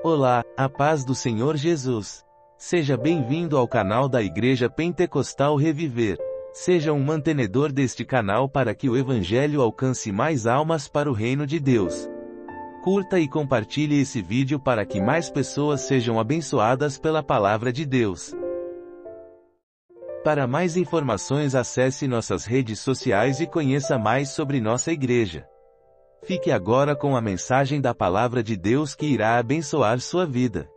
Olá, a paz do Senhor Jesus. Seja bem-vindo ao canal da Igreja Pentecostal Reviver. Seja um mantenedor deste canal para que o Evangelho alcance mais almas para o reino de Deus. Curta e compartilhe esse vídeo para que mais pessoas sejam abençoadas pela palavra de Deus. Para mais informações, acesse nossas redes sociais e conheça mais sobre nossa igreja. Fique agora com a mensagem da palavra de Deus que irá abençoar sua vida.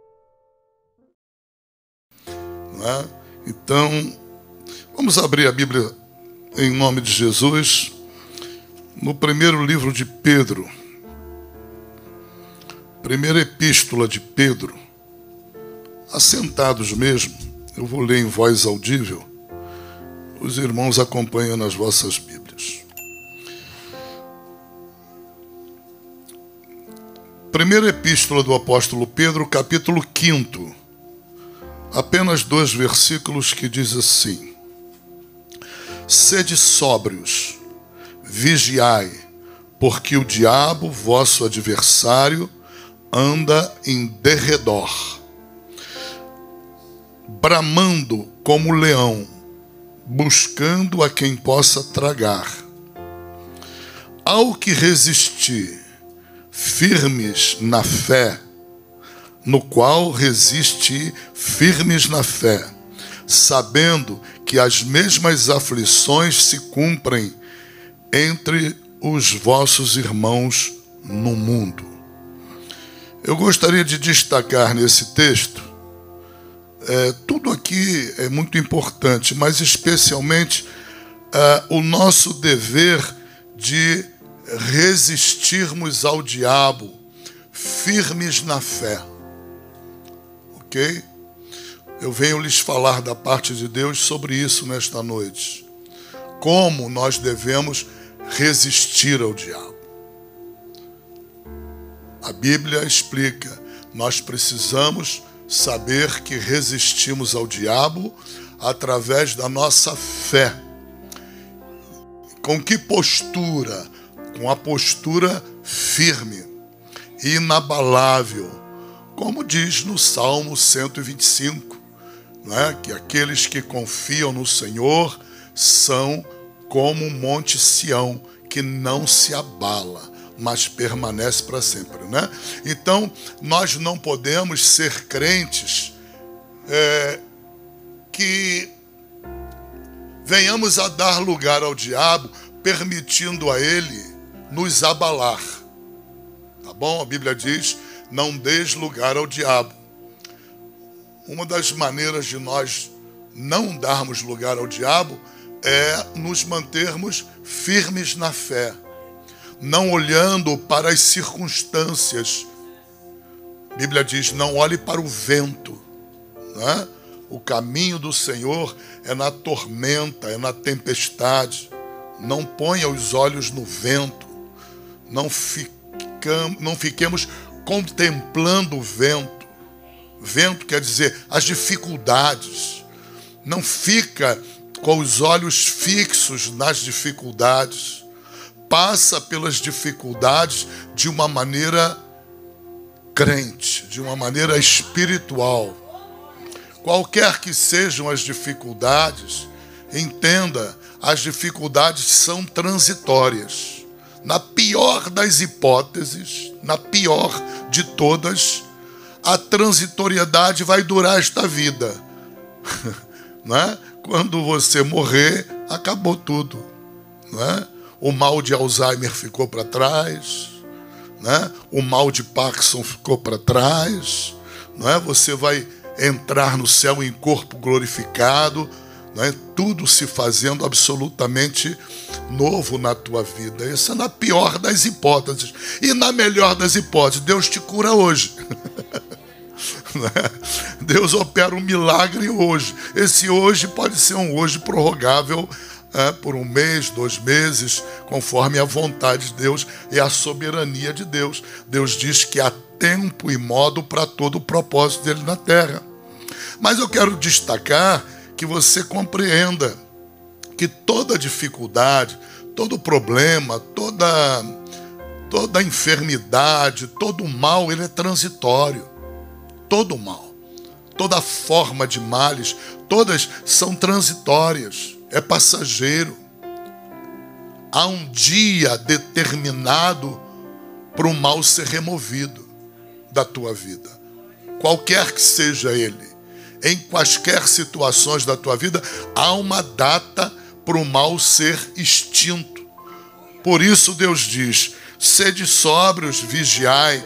Então, vamos abrir a Bíblia em nome de Jesus, no primeiro livro de Pedro, primeira epístola de Pedro, assentados mesmo, eu vou ler em voz audível, os irmãos acompanham nas vossas Bíblias. Primeira epístola do apóstolo Pedro, capítulo 5, apenas 2 versículos que diz assim: Sede sóbrios, vigiai, porque o diabo, vosso adversário, anda em derredor, bramando como leão, buscando a quem possa tragar. Ao que resistir, firmes na fé, no qual resiste firmes na fé, sabendo que as mesmas aflições se cumprem entre os vossos irmãos no mundo. Eu gostaria de destacar nesse texto, tudo aqui é muito importante, mas especialmente o nosso dever de resistirmos ao diabo, firmes na fé. Ok? Eu venho lhes falar da parte de Deus sobre isso nesta noite. Como nós devemos resistir ao diabo. A Bíblia explica, nós precisamos saber que resistimos ao diabo através da nossa fé. Com que postura? Com a postura firme, inabalável, como diz no Salmo 125, não é? Que aqueles que confiam no Senhor são como um monte Sião, que não se abala, mas permanece para sempre, né? Então, nós não podemos ser crentes que venhamos a dar lugar ao diabo, permitindo a ele nos abalar, tá bom? A Bíblia diz, não deis lugar ao diabo. Uma das maneiras de nós não darmos lugar ao diabo é nos mantermos firmes na fé, não olhando para as circunstâncias. A Bíblia diz, não olhe para o vento, né? O caminho do Senhor é na tormenta, é na tempestade. Não ponha os olhos no vento. Não fiquemos contemplando o vento. Vento quer dizer as dificuldades. Não fica com os olhos fixos nas dificuldades. Passa pelas dificuldades de uma maneira crente, de uma maneira espiritual. Qualquer que sejam as dificuldades, entenda, as dificuldades são transitórias. Na pior das hipóteses, na pior de todas, a transitoriedade vai durar esta vida. Né? Quando você morrer, acabou tudo. Né? O mal de Alzheimer ficou para trás. Né? O mal de Parkinson ficou para trás. Né? Você vai entrar no céu em corpo glorificado. Né? Tudo se fazendo absolutamente novo na tua vida. Isso é na pior das hipóteses. E na melhor das hipóteses, Deus te cura hoje. Deus opera um milagre hoje. Esse hoje pode ser um hoje prorrogável por 1 mês, 2 meses, conforme a vontade de Deus e a soberania de Deus. Deus diz que há tempo e modo para todo o propósito dele na terra. Mas eu quero destacar que você compreenda que toda dificuldade, todo problema, toda enfermidade, todo mal, ele é transitório. todo o mal, toda forma de males, todas são transitórias, é passageiro. Há um dia determinado para o mal ser removido da tua vida, qualquer que seja ele. Em quaisquer situações da tua vida, há uma data para o mal ser extinto. Por isso Deus diz: sede sóbrios, vigiai.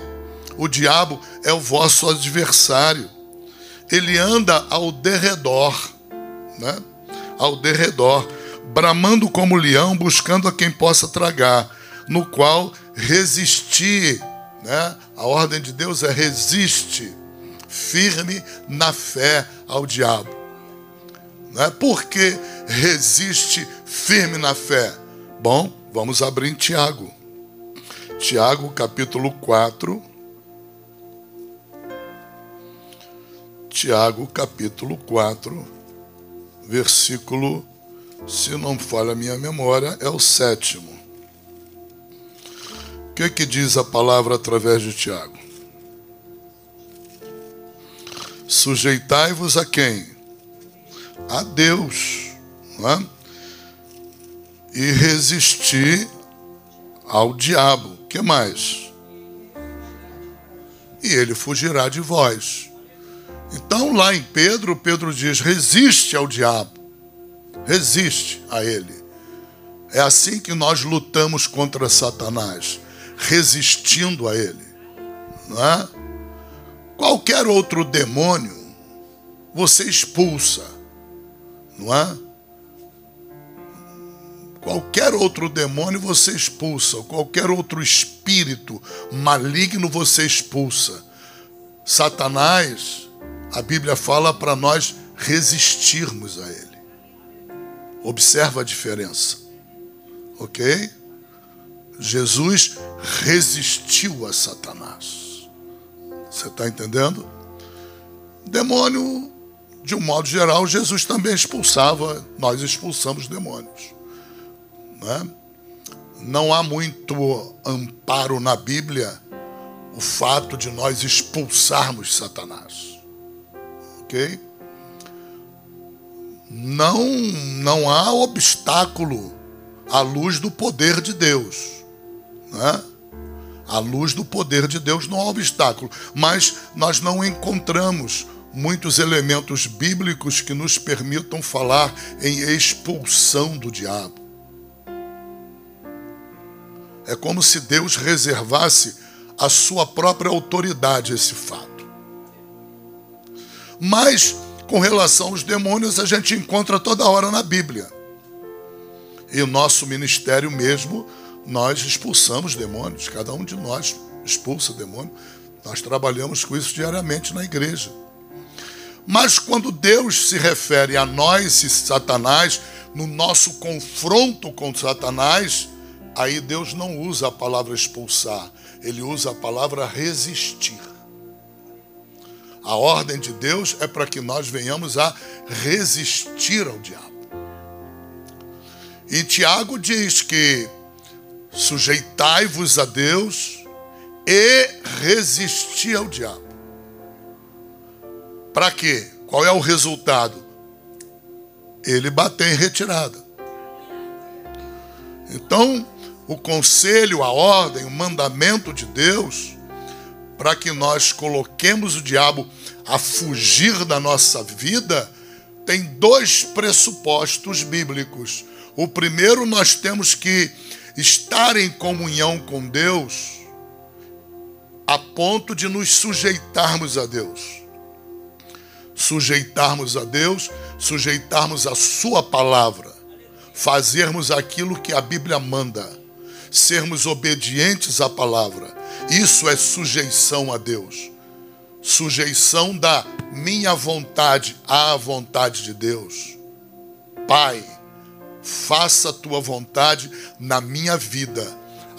O diabo é o vosso adversário. Ele anda ao derredor, né? Ao derredor, bramando como leão, buscando a quem possa tragar, no qual resistir, né? A ordem de Deus é resiste, firme na fé ao diabo. Né? Por que resiste firme na fé? Bom, vamos abrir em Tiago. Tiago, capítulo 4. Tiago, capítulo 4, versículo, se não falha a minha memória, é o 7º. O que diz a palavra através de Tiago? Sujeitai-vos a quem? A Deus, não é? E resistir ao diabo. O que mais? E ele fugirá de vós. Então, lá em Pedro diz: resiste ao diabo, resiste a ele. É assim que nós lutamos contra Satanás, resistindo a ele, não é? Qualquer outro demônio você expulsa, não é? Qualquer outro demônio você expulsa, qualquer outro espírito maligno você expulsa. Satanás, a Bíblia fala para nós resistirmos a ele. Observa a diferença, ok? Jesus resistiu a Satanás. Você está entendendo? Demônio, de um modo geral, Jesus também expulsava. Nós expulsamos demônios, né? Não há muito amparo na Bíblia o fato de nós expulsarmos Satanás, ok? Não há obstáculo à luz do poder de Deus, né? À luz do poder de Deus não há obstáculo, mas nós não encontramos muitos elementos bíblicos que nos permitam falar em expulsão do diabo. É como se Deus reservasse a sua própria autoridade a esse fato. Mas, com relação aos demônios, a gente encontra toda hora na Bíblia. E o nosso ministério mesmo, nós expulsamos demônios. Cada um de nós expulsa demônio. Nós trabalhamos com isso diariamente na igreja. Mas quando Deus se refere a nós e Satanás, no nosso confronto com Satanás, aí Deus não usa a palavra expulsar, ele usa a palavra resistir. A ordem de Deus é para que nós venhamos a resistir ao diabo. E Tiago diz que sujeitai-vos a Deus e resisti ao diabo. Para quê? Qual é o resultado? Ele bater em retirada. Então, o conselho, a ordem, o mandamento de Deus, para que nós coloquemos o diabo a fugir da nossa vida, tem dois pressupostos bíblicos. O primeiro, nós temos que estar em comunhão com Deus, a ponto de nos sujeitarmos a Deus. Sujeitarmos a Deus, sujeitarmos a sua palavra, fazermos aquilo que a Bíblia manda, sermos obedientes à palavra. Isso é sujeição a Deus. Sujeição da minha vontade à vontade de Deus. Pai, faça a tua vontade na minha vida,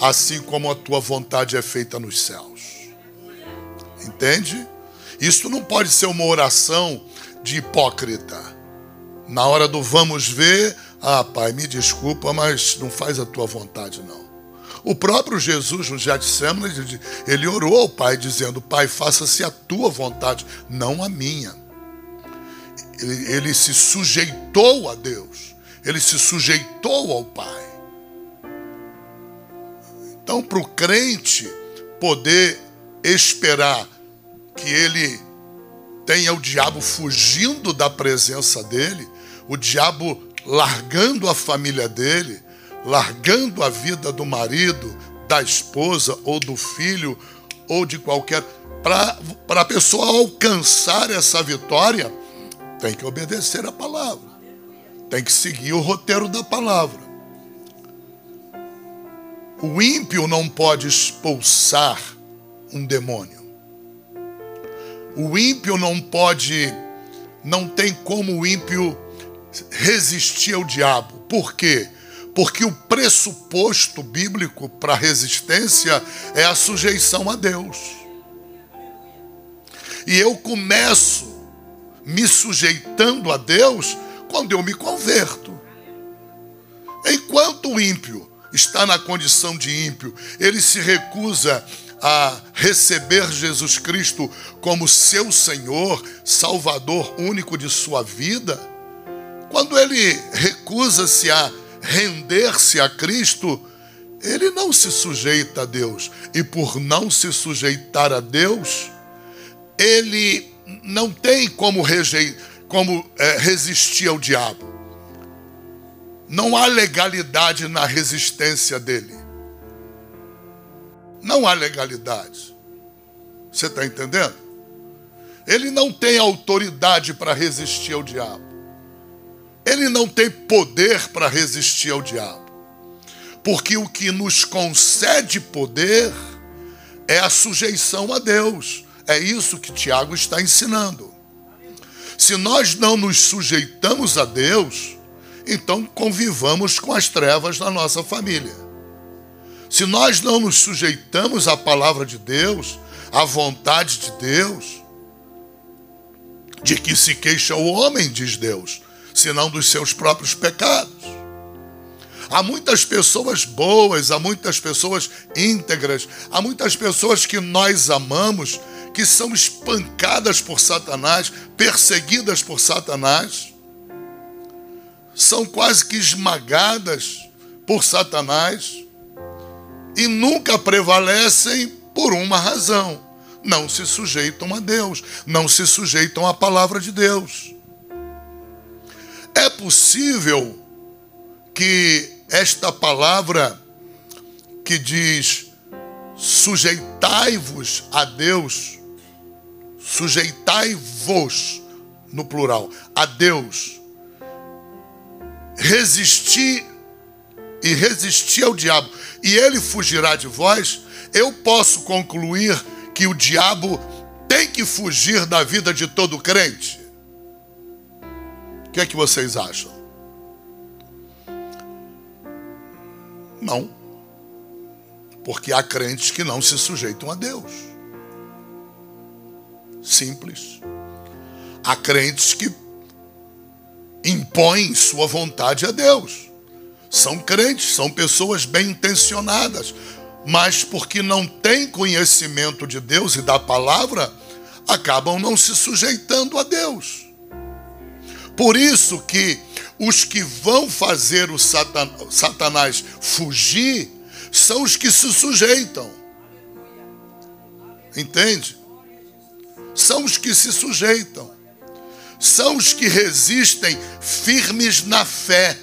assim como a tua vontade é feita nos céus. Entende? Isso não pode ser uma oração de hipócrita. Na hora do vamos ver, Pai, me desculpa, mas não faz a tua vontade, não. O próprio Jesus, no Getsêmani, ele orou ao Pai, dizendo: Pai, faça-se a tua vontade, não a minha. Ele se sujeitou a Deus, ele se sujeitou ao Pai. Então, para o crente poder esperar que ele tenha o diabo fugindo da presença dele, o diabo largando a família dele, largando a vida do marido, da esposa ou do filho, ou de qualquer... Para a pessoa alcançar essa vitória, tem que obedecer a palavra. Tem que seguir o roteiro da palavra. O ímpio não pode expulsar um demônio. O ímpio não tem como o ímpio resistir ao diabo. Por quê? Porque o pressuposto bíblico para a resistência é a sujeição a Deus. E eu começo me sujeitando a Deus quando eu me converto. Enquanto o ímpio está na condição de ímpio, ele se recusa a receber Jesus Cristo como seu Senhor, Salvador único de sua vida, quando ele recusa-se a render-se a Cristo, ele não se sujeita a Deus. E por não se sujeitar a Deus, ele não tem como resistir ao diabo. Não há legalidade na resistência dele. Não há legalidade. Você está entendendo? Ele não tem autoridade para resistir ao diabo. Ele não tem poder para resistir ao diabo. Porque o que nos concede poder é a sujeição a Deus. É isso que Tiago está ensinando. Se nós não nos sujeitamos a Deus, então convivamos com as trevas na nossa família. Se nós não nos sujeitamos à palavra de Deus, à vontade de Deus, de que se queixa o homem, diz Deus, senão dos seus próprios pecados. Há muitas pessoas boas, há muitas pessoas íntegras, há muitas pessoas que nós amamos, que são espancadas por Satanás, perseguidas por Satanás, são quase que esmagadas por Satanás e nunca prevalecem por uma razão: não se sujeitam a Deus, não se sujeitam à palavra de Deus. É possível que esta palavra que diz sujeitai-vos a Deus, sujeitai-vos no plural, a Deus, resistir ao diabo e ele fugirá de vós, eu posso concluir que o diabo tem que fugir da vida de todo crente? O que é que vocês acham? Não. Porque há crentes que não se sujeitam a Deus. Simples. Há crentes que impõem sua vontade a Deus. São crentes, são pessoas bem intencionadas, mas porque não têm conhecimento de Deus e da palavra, acabam não se sujeitando a Deus. Por isso que os que vão fazer o Satanás fugir são os que se sujeitam. Entende? São os que se sujeitam. São os que resistem firmes na fé,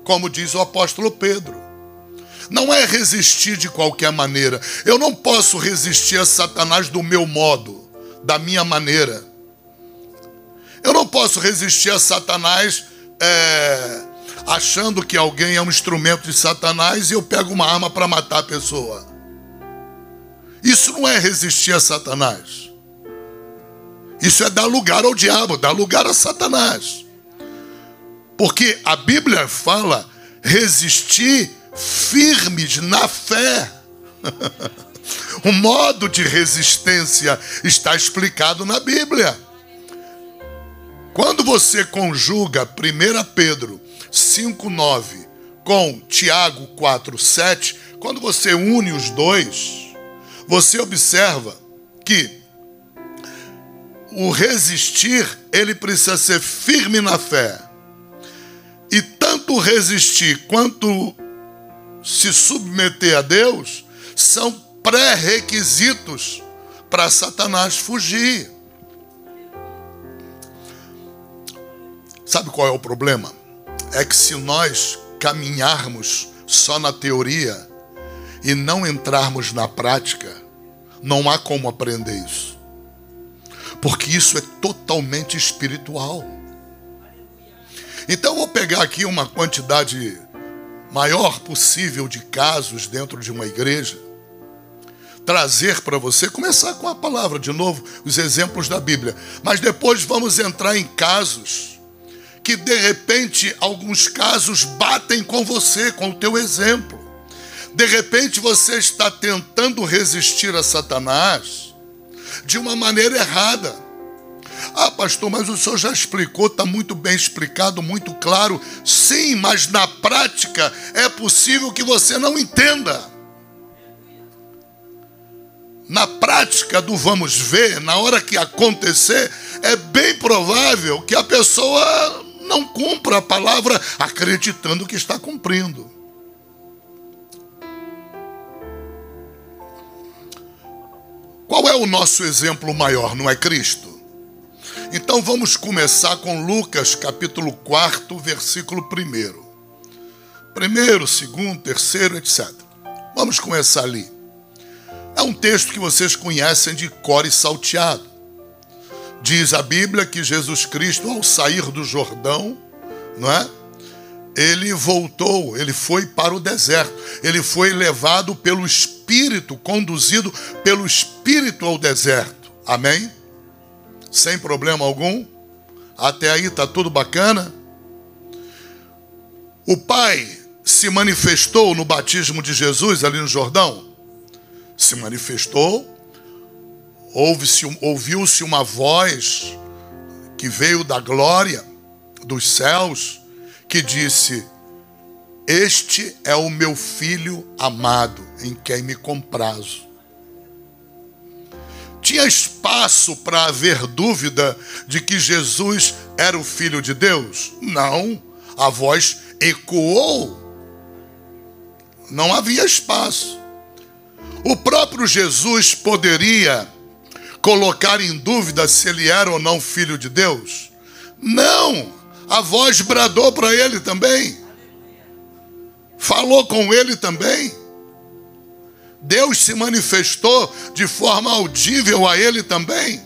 como diz o apóstolo Pedro. Não é resistir de qualquer maneira. Eu não posso resistir a Satanás do meu modo, da minha maneira. Eu não posso resistir a Satanás achando que alguém é um instrumento de Satanás e eu pego uma arma para matar a pessoa. Isso não é resistir a Satanás. Isso é dar lugar ao diabo, dar lugar a Satanás. Porque a Bíblia fala resistir firmes na fé. O modo de resistência está explicado na Bíblia. Quando você conjuga 1 Pedro 5,9 com Tiago 4,7, Quando você une os dois, você observa que o resistir, ele precisa ser firme na fé. E tanto resistir quanto se submeter a Deus são pré-requisitos para Satanás fugir. Sabe qual é o problema? É que se nós caminharmos só na teoria e não entrarmos na prática, não há como aprender isso. Porque isso é totalmente espiritual. Então eu vou pegar aqui uma quantidade maior possível de casos dentro de uma igreja, trazer para você, começar com a palavra de novo, os exemplos da Bíblia, mas depois vamos entrar em casos que de repente alguns casos batem com você, com o teu exemplo. De repente você está tentando resistir a Satanás de uma maneira errada. Ah, pastor, mas o senhor já explicou, está muito bem explicado, muito claro. Sim, mas na prática é possível que você não entenda. Na prática do vamos ver, na hora que acontecer, é bem provável que a pessoa não cumpra a palavra acreditando que está cumprindo. Qual é o nosso exemplo maior, não é Cristo? Então vamos começar com Lucas capítulo 4, versículo 1. Primeiro, segundo, terceiro, etc. Vamos começar ali. É um texto que vocês conhecem de cor e salteado. Diz a Bíblia que Jesus Cristo, ao sair do Jordão, não é? Ele voltou, ele foi para o deserto. Ele foi levado pelo Espírito, conduzido pelo Espírito ao deserto. Amém? Sem problema algum? Até aí está tudo bacana? O Pai se manifestou no batismo de Jesus ali no Jordão? Se manifestou. Ouviu-se uma voz que veio da glória dos céus, que disse: este é o meu filho amado, em quem me comprazo. Tinha espaço para haver dúvida de que Jesus era o Filho de Deus? Não, a voz ecoou. Não havia espaço. O próprio Jesus poderia colocar em dúvida se ele era ou não filho de Deus? Não, a voz bradou para ele também. Falou com ele também. Deus se manifestou de forma audível a ele também.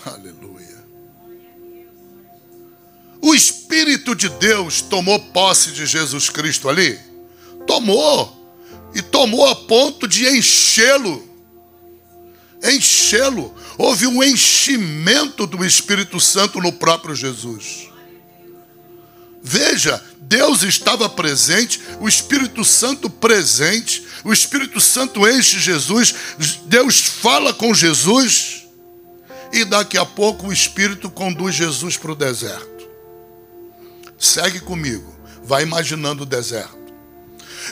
Aleluia. O Espírito de Deus tomou posse de Jesus Cristo ali? Tomou. E tomou a ponto de enchê-lo. Enchê-lo. Houve um enchimento do Espírito Santo no próprio Jesus. Veja, Deus estava presente, o Espírito Santo presente, o Espírito Santo enche Jesus, Deus fala com Jesus, e daqui a pouco o Espírito conduz Jesus para o deserto. Segue comigo, vai imaginando o deserto.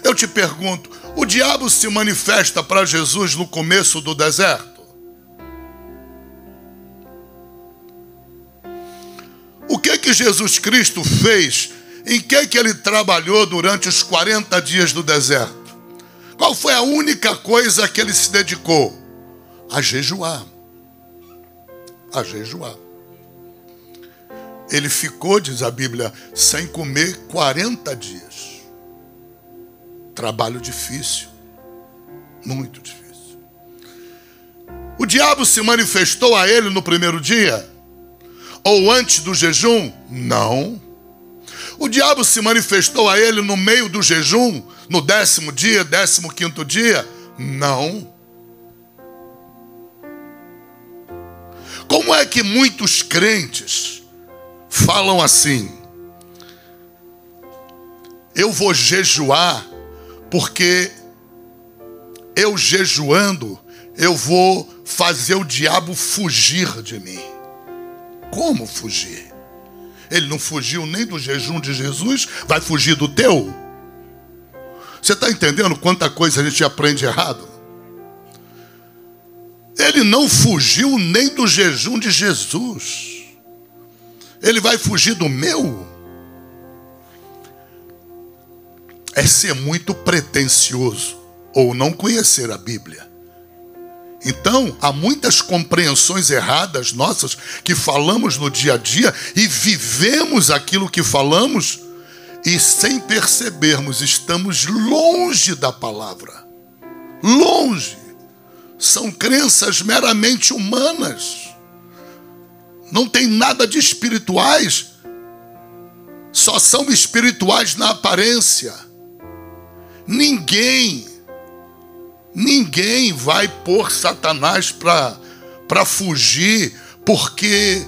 Eu te pergunto, o diabo se manifesta para Jesus no começo do deserto? O que Jesus Cristo fez? Em que ele trabalhou durante os 40 dias do deserto? Qual foi a única coisa que ele se dedicou? A jejuar. A jejuar. Ele ficou, diz a Bíblia, sem comer 40 dias. Trabalho difícil. Muito difícil. O diabo se manifestou a ele no primeiro dia? Ou antes do jejum? Não. O diabo se manifestou a ele no meio do jejum, no 10º dia, 15º dia? Não. Como é que muitos crentes falam assim? Eu vou jejuar porque eu jejuando, eu vou fazer o diabo fugir de mim. Como fugir? Ele não fugiu nem do jejum de Jesus, vai fugir do teu? Você está entendendo quanta coisa a gente aprende errado? Ele não fugiu nem do jejum de Jesus. Ele vai fugir do meu? É ser muito pretensioso ou não conhecer a Bíblia. Então, há muitas compreensões erradas nossas que falamos no dia a dia e vivemos aquilo que falamos e sem percebermos estamos longe da palavra. Longe. São crenças meramente humanas. Não tem nada de espirituais. Só são espirituais na aparência. Ninguém vai pôr Satanás para fugir porque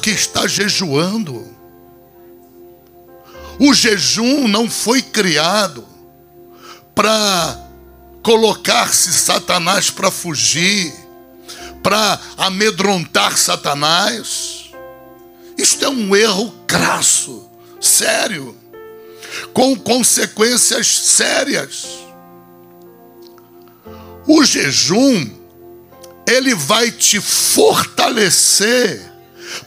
está jejuando. O jejum não foi criado para colocar-se Satanás para fugir, para amedrontar Satanás. Isto é um erro crasso, sério, com consequências sérias. O jejum, ele vai te fortalecer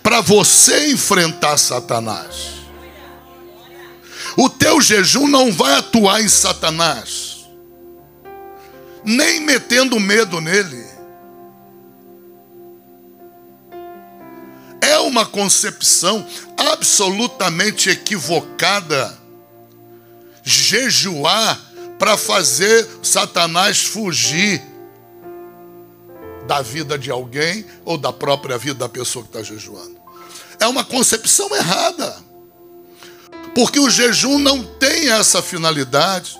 para você enfrentar Satanás. O teu jejum não vai atuar em Satanás, nem metendo medo nele. É uma concepção absolutamente equivocada jejuar para fazer Satanás fugir da vida de alguém ou da própria vida da pessoa que está jejuando. É uma concepção errada. Porque o jejum não tem essa finalidade.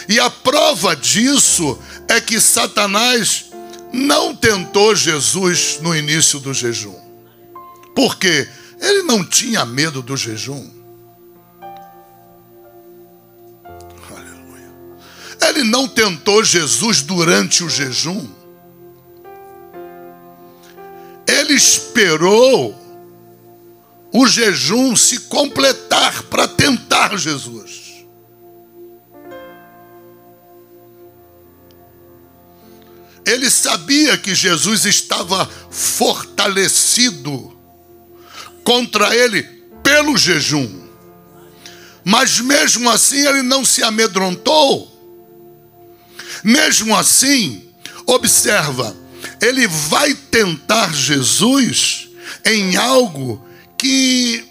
E a prova disso é que Satanás não tentou Jesus no início do jejum. Por quê? Ele não tinha medo do jejum. Ele não tentou Jesus durante o jejum. Ele esperou o jejum se completar para tentar Jesus. Ele sabia que Jesus estava fortalecido contra ele pelo jejum. Mas mesmo assim ele não se amedrontou. Mesmo assim, observa, ele vai tentar Jesus em algo que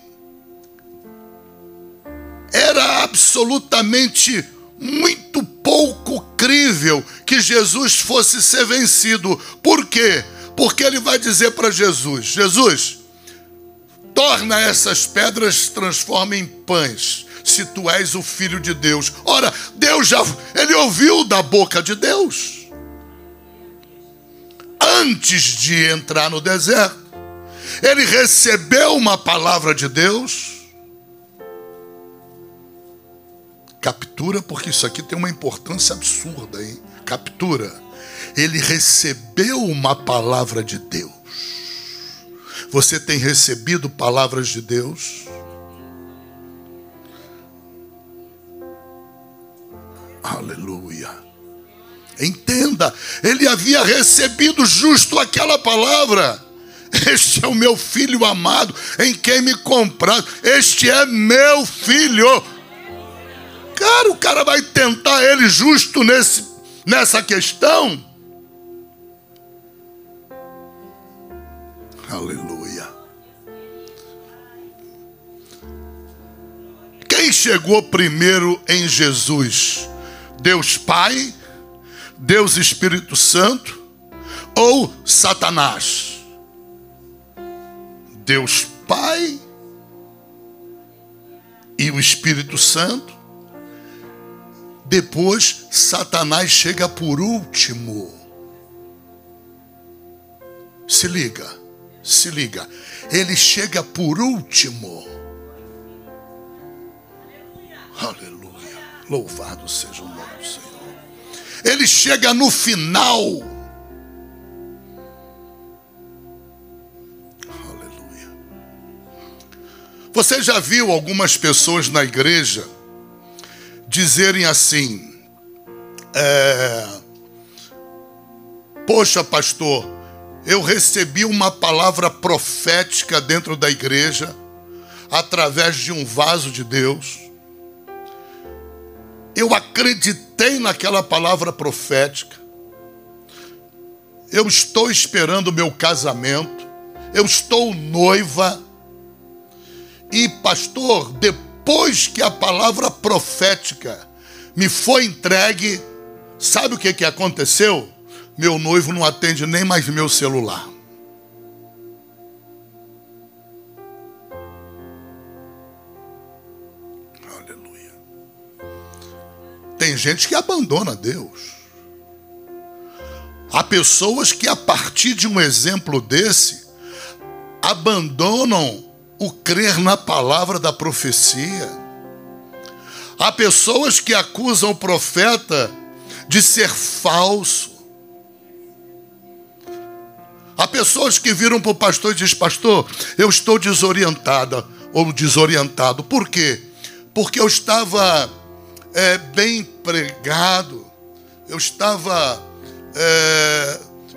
era absolutamente muito pouco crível que Jesus fosse ser vencido. Por quê? Porque ele vai dizer para Jesus: Jesus, torna essas pedras, transforma em pães, se tu és o Filho de Deus. Ora, ele ouviu da boca de Deus. Antes de entrar no deserto, ele recebeu uma palavra de Deus. Captura, porque isso aqui tem uma importância absurda, hein? Captura. Ele recebeu uma palavra de Deus. Você tem recebido palavras de Deus? Aleluia. Entenda, ele havia recebido justo aquela palavra. Este é o meu filho amado, em quem me comprazo. Este é meu filho. Cara, o cara vai tentar ele justo nessa questão. Aleluia. Quem chegou primeiro em Jesus? Deus Pai, Deus Espírito Santo ou Satanás? Deus Pai e o Espírito Santo. Depois, Satanás chega por último. Se liga, se liga. Ele chega por último. Aleluia. Louvado seja o nome do Senhor. Ele chega no final. Você já viu algumas pessoas na igreja dizerem assim: poxa, pastor, eu recebi uma palavra profética dentro da igreja, através de um vaso de Deus. Eu acreditei naquela palavra profética. Eu estou esperando o meu casamento. Eu estou noiva. E, pastor, depois que a palavra profética me foi entregue, sabe o que aconteceu? Meu noivo não atende nem mais meu celular. Aleluia. Tem gente que abandona Deus. Há pessoas que, a partir de um exemplo desse, abandonam o crer na palavra da profecia. Há pessoas que acusam o profeta de ser falso. Há pessoas que viram para o pastor e dizem: pastor, eu estou desorientada ou desorientado. Por quê? Porque eu estava bem pregado, eu estava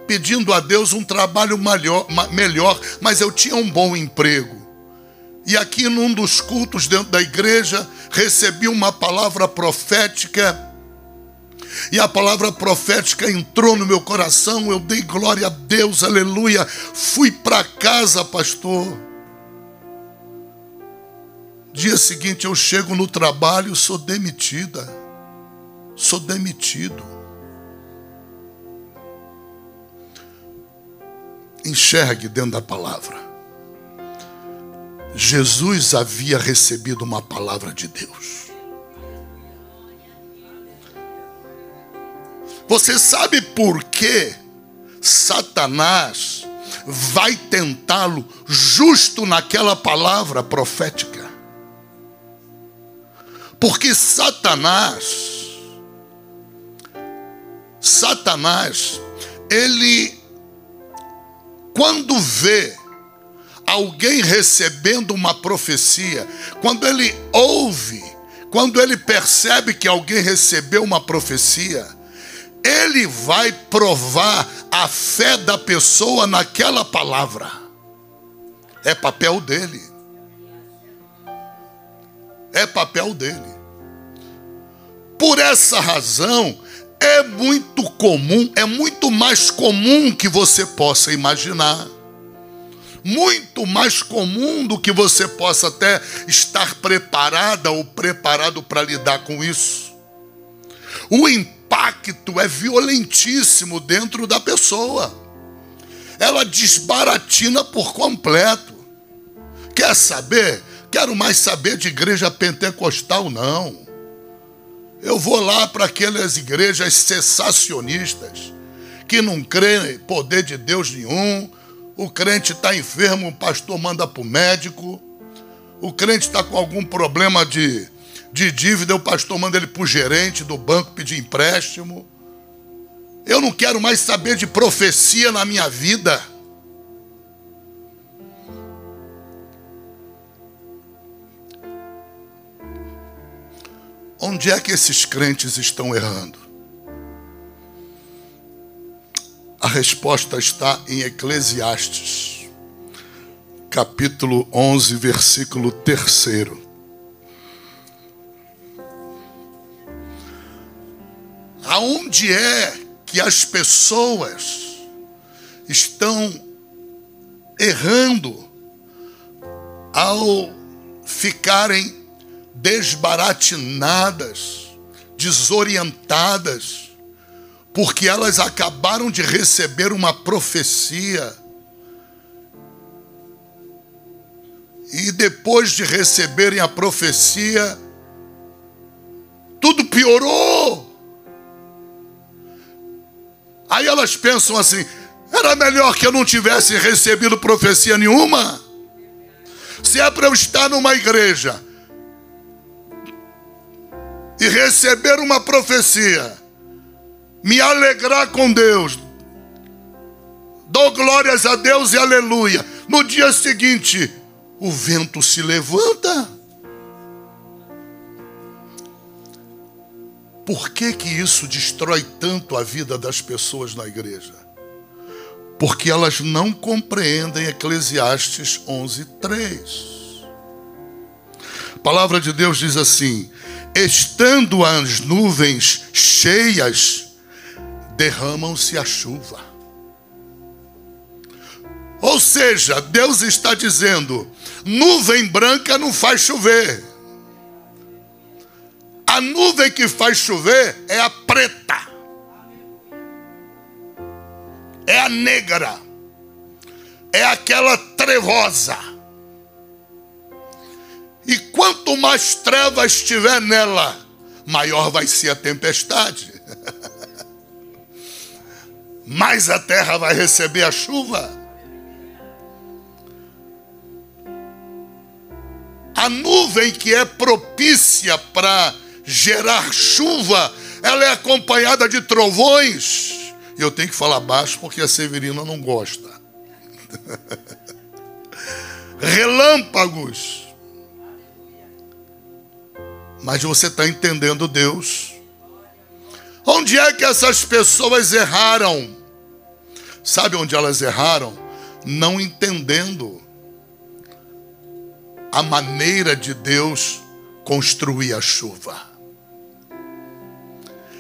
pedindo a Deus um trabalho melhor, mas eu tinha um bom emprego. E aqui num dos cultos dentro da igreja, recebi uma palavra profética. E a palavra profética entrou no meu coração. Eu dei glória a Deus, aleluia. Fui para casa, pastor. Dia seguinte eu chego no trabalho, sou demitida. Sou demitido. Enxergue dentro da palavra. Jesus havia recebido uma palavra de Deus. Você sabe por que Satanás vai tentá-lo justo naquela palavra profética? Porque Satanás, ele, quando vê alguém recebendo uma profecia, quando ele ouve, quando ele percebe que alguém recebeu uma profecia, ele vai provar a fé da pessoa naquela palavra. É papel dele. É papel dele. Por essa razão, é muito comum, é muito mais comum que você possa imaginar. Muito mais comum do que você possa até estar preparada ou preparado para lidar com isso. O impacto é violentíssimo dentro da pessoa. Ela desbaratina por completo. Quer saber? Quero mais saber de igreja pentecostal, não. Eu vou lá para aquelas igrejas cessacionistas, que não creem em poder de Deus nenhum. O crente está enfermo, o pastor manda para o médico. O crente está com algum problema de dívida, o pastor manda ele para o gerente do banco pedir empréstimo. Eu não quero mais saber de profecia na minha vida. Onde é que esses crentes estão errando? A resposta está em Eclesiastes, capítulo 11, versículo 3. Aonde é que as pessoas estão errando ao ficarem desbaratinadas, desorientadas, porque elas acabaram de receber uma profecia e depois de receberem a profecia, tudo piorou. Aí elas pensam assim: era melhor que eu não tivesse recebido profecia nenhuma. Se é para eu estar numa igreja e receber uma profecia, me alegrar com Deus, dou glórias a Deus e aleluia, no dia seguinte o vento se levanta. Por que que isso destrói tanto a vida das pessoas na igreja? Porque elas não compreendem Eclesiastes 11:3. A palavra de Deus diz assim: estando as nuvens cheias, derramam-se a chuva. Ou seja, Deus está dizendo, nuvem branca não faz chover. A nuvem que faz chover é a preta. É a negra. É aquela trevosa. E quanto mais trevas estiver nela, maior vai ser a tempestade. Mais a terra vai receber a chuva. A nuvem que é propícia para gerar chuva, ela é acompanhada de trovões. E eu tenho que falar baixo porque a Severina não gosta. Relâmpagos. Mas você está entendendo Deus? Onde é que essas pessoas erraram? Sabe onde elas erraram? Não entendendo a maneira de Deus construir a chuva.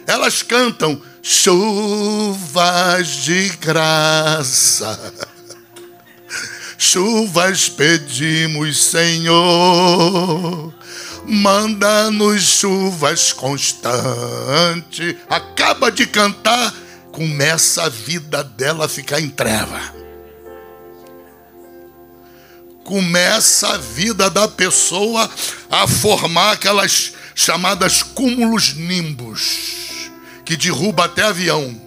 Elas cantam chuvas de graça, chuvas pedimos, Senhor, manda-nos chuvas constantes. Acaba de cantar, começa a vida dela a ficar em treva. Começa a vida da pessoa a formar aquelas chamadas cúmulos nimbus, que derruba até avião.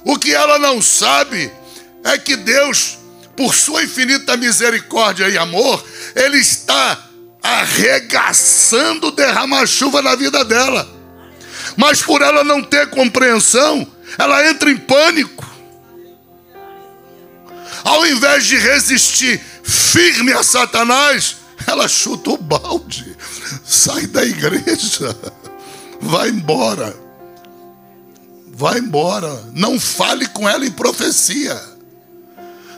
O que ela não sabe é que Deus, por sua infinita misericórdia e amor, Ele está arregaçando derramar chuva na vida dela. Mas por ela não ter compreensão, ela entra em pânico. Ao invés de resistir firme a Satanás, ela chuta o balde. Sai da igreja. Vai embora. Vai embora. Não fale com ela em profecia.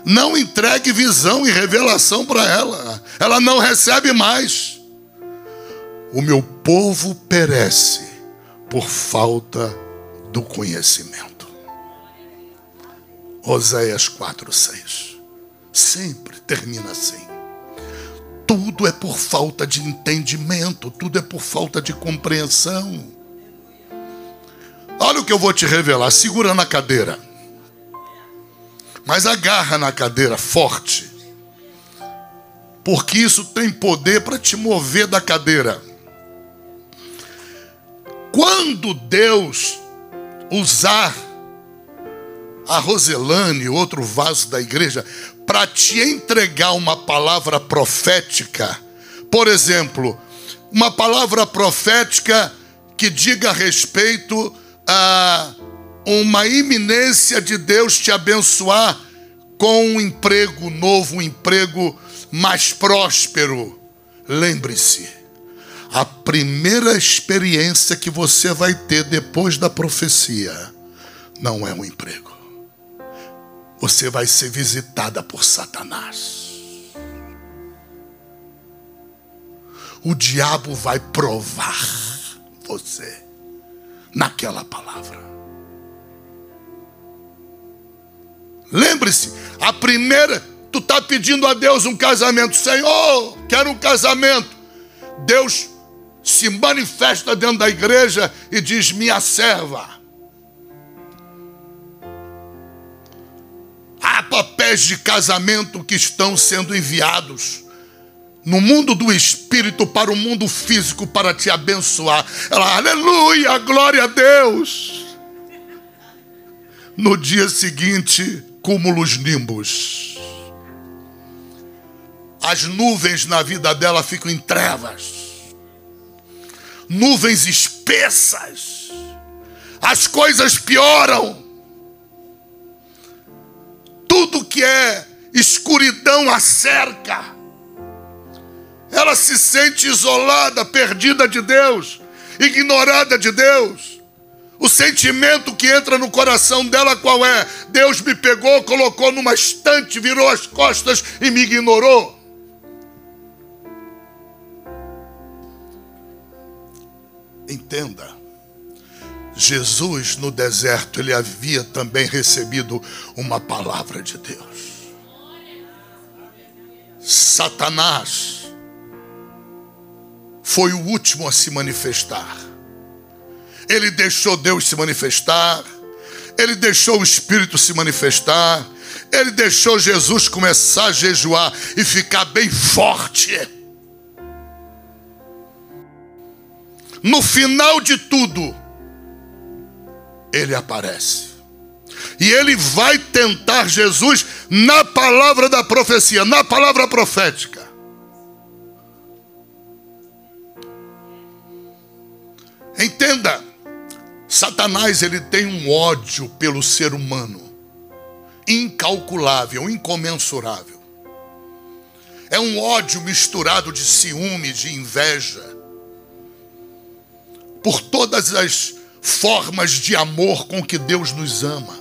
Não entregue visão e revelação para ela. Ela não recebe mais. O meu povo perece por falta do conhecimento. Oséias 4:6. Sempre termina assim. Tudo é por falta de entendimento, tudo é por falta de compreensão. Olha o que eu vou te revelar, segura na cadeira. Mas agarra na cadeira forte. Porque isso tem poder para te mover da cadeira. Quando Deus usar a Roselane, outro vaso da igreja, para te entregar uma palavra profética, por exemplo, uma palavra profética que diga a respeito a uma iminência de Deus te abençoar com um emprego novo, um emprego mais próspero. Lembre-se, a primeira experiência que você vai ter depois da profecia não é um emprego. Você vai ser visitada por Satanás. O diabo vai provar você naquela palavra. Lembre-se, a primeira, tu está pedindo a Deus um casamento. Senhor, quero um casamento. Deus se manifesta dentro da igreja e diz, minha serva. Há papéis de casamento que estão sendo enviados no mundo do espírito para o mundo físico para te abençoar. Ela, aleluia, glória a Deus. No dia seguinte, cúmulos nimbus. As nuvens na vida dela ficam em trevas. Nuvens espessas. As coisas pioram. Tudo que é escuridão a cerca. Ela se sente isolada, perdida de Deus, ignorada de Deus. O sentimento que entra no coração dela qual é? Deus me pegou, colocou numa estante, virou as costas e me ignorou. Entenda, Jesus no deserto, ele havia também recebido uma palavra de Deus. Satanás foi o último a se manifestar. Ele deixou Deus se manifestar, ele deixou o Espírito se manifestar, ele deixou Jesus começar a jejuar e ficar bem forte. No final de tudo, ele aparece. E ele vai tentar Jesus na palavra da profecia, na palavra profética. Entenda, Satanás, ele tem um ódio pelo ser humano incalculável, incomensurável. É um ódio misturado de ciúme, de inveja, por todas as formas de amor com que Deus nos ama.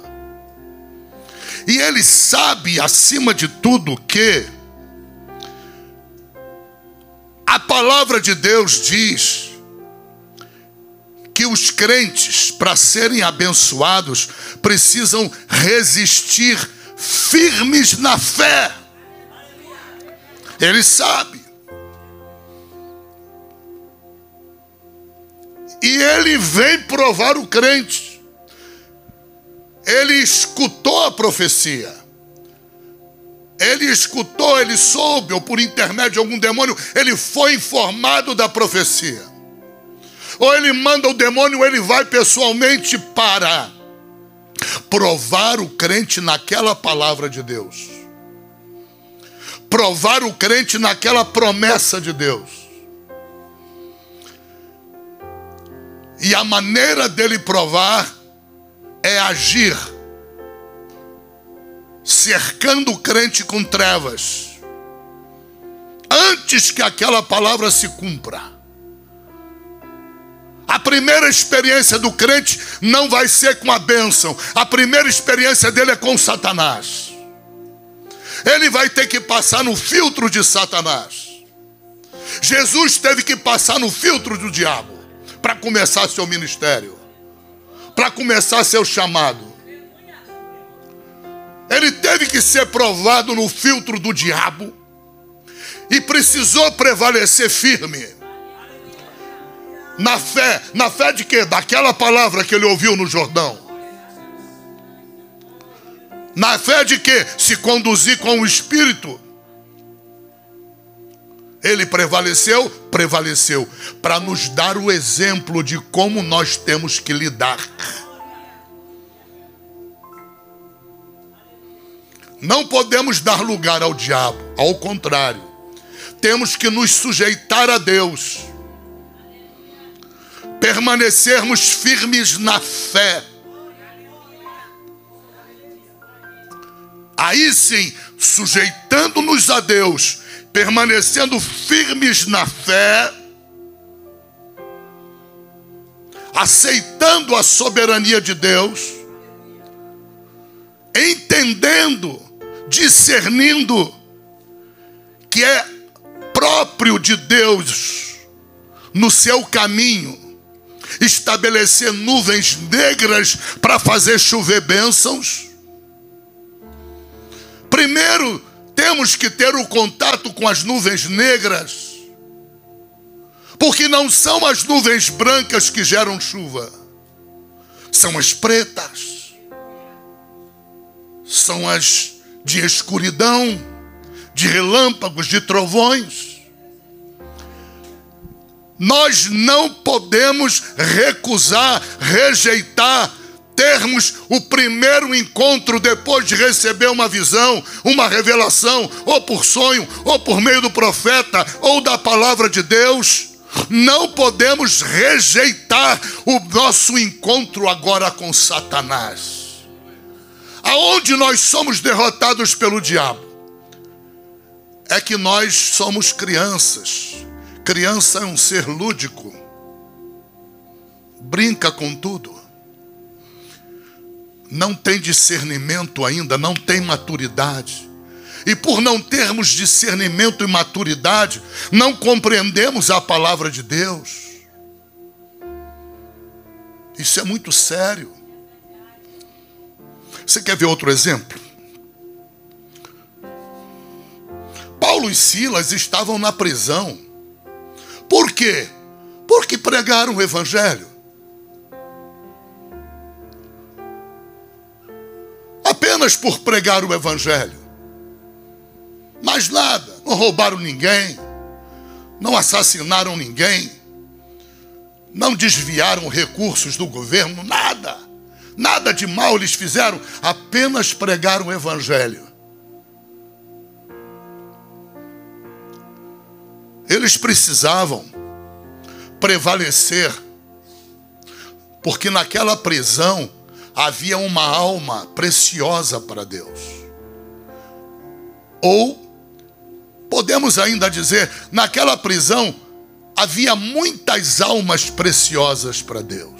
E ele sabe, acima de tudo, que a palavra de Deus diz que os crentes, para serem abençoados, precisam resistir firmes na fé. Ele sabe. E ele vem provar o crente. Ele escutou a profecia. Ele escutou, ele soube, ou por intermédio de algum demônio, ele foi informado da profecia. Ou ele manda o demônio, ele vai pessoalmente para provar o crente naquela palavra de Deus. Provar o crente naquela promessa de Deus. E a maneira dele provar é agir, cercando o crente com trevas, antes que aquela palavra se cumpra. A primeira experiência do crente não vai ser com a bênção. A primeira experiência dele é com Satanás. Ele vai ter que passar no filtro de Satanás. Jesus teve que passar no filtro do diabo para começar seu ministério, para começar seu chamado. Ele teve que ser provado no filtro do diabo e precisou prevalecer firme na fé. Na fé de quê? Daquela palavra que ele ouviu no Jordão. Na fé de quê? Se conduzir com o Espírito. Ele prevaleceu para nos dar o exemplo de como nós temos que lidar. Não podemos dar lugar ao diabo, ao contrário. Temos que nos sujeitar a Deus. Permanecermos firmes na fé. Aí sim, sujeitando-nos a Deus, permanecendo firmes na fé, aceitando a soberania de Deus, entendendo, discernindo que é próprio de Deus, no seu caminho, estabelecer nuvens negras para fazer chover bênçãos. Primeiro, temos que ter o contato com as nuvens negras, porque não são as nuvens brancas que geram chuva, são as pretas, são as de escuridão, de relâmpagos, de trovões. Nós não podemos recusar, rejeitar, termos o primeiro encontro depois de receber uma visão, uma revelação, ou por sonho, ou por meio do profeta, ou da palavra de Deus. Não podemos rejeitar o nosso encontro agora com Satanás. Aonde nós somos derrotados pelo diabo? é que nós somos crianças. Criança é um ser lúdico. Brinca com tudo. Não tem discernimento ainda, não tem maturidade. E por não termos discernimento e maturidade, não compreendemos a palavra de Deus. Isso é muito sério. Você quer ver outro exemplo? Paulo e Silas estavam na prisão. Por quê? Porque pregaram o evangelho. Apenas por pregar o evangelho. Mais nada. Não roubaram ninguém. Não assassinaram ninguém. Não desviaram recursos do governo. Nada. Nada de mal eles fizeram. Apenas pregaram o evangelho. Eles precisavam prevalecer, porque naquela prisão havia uma alma preciosa para Deus. Ou, podemos ainda dizer, naquela prisão havia muitas almas preciosas para Deus.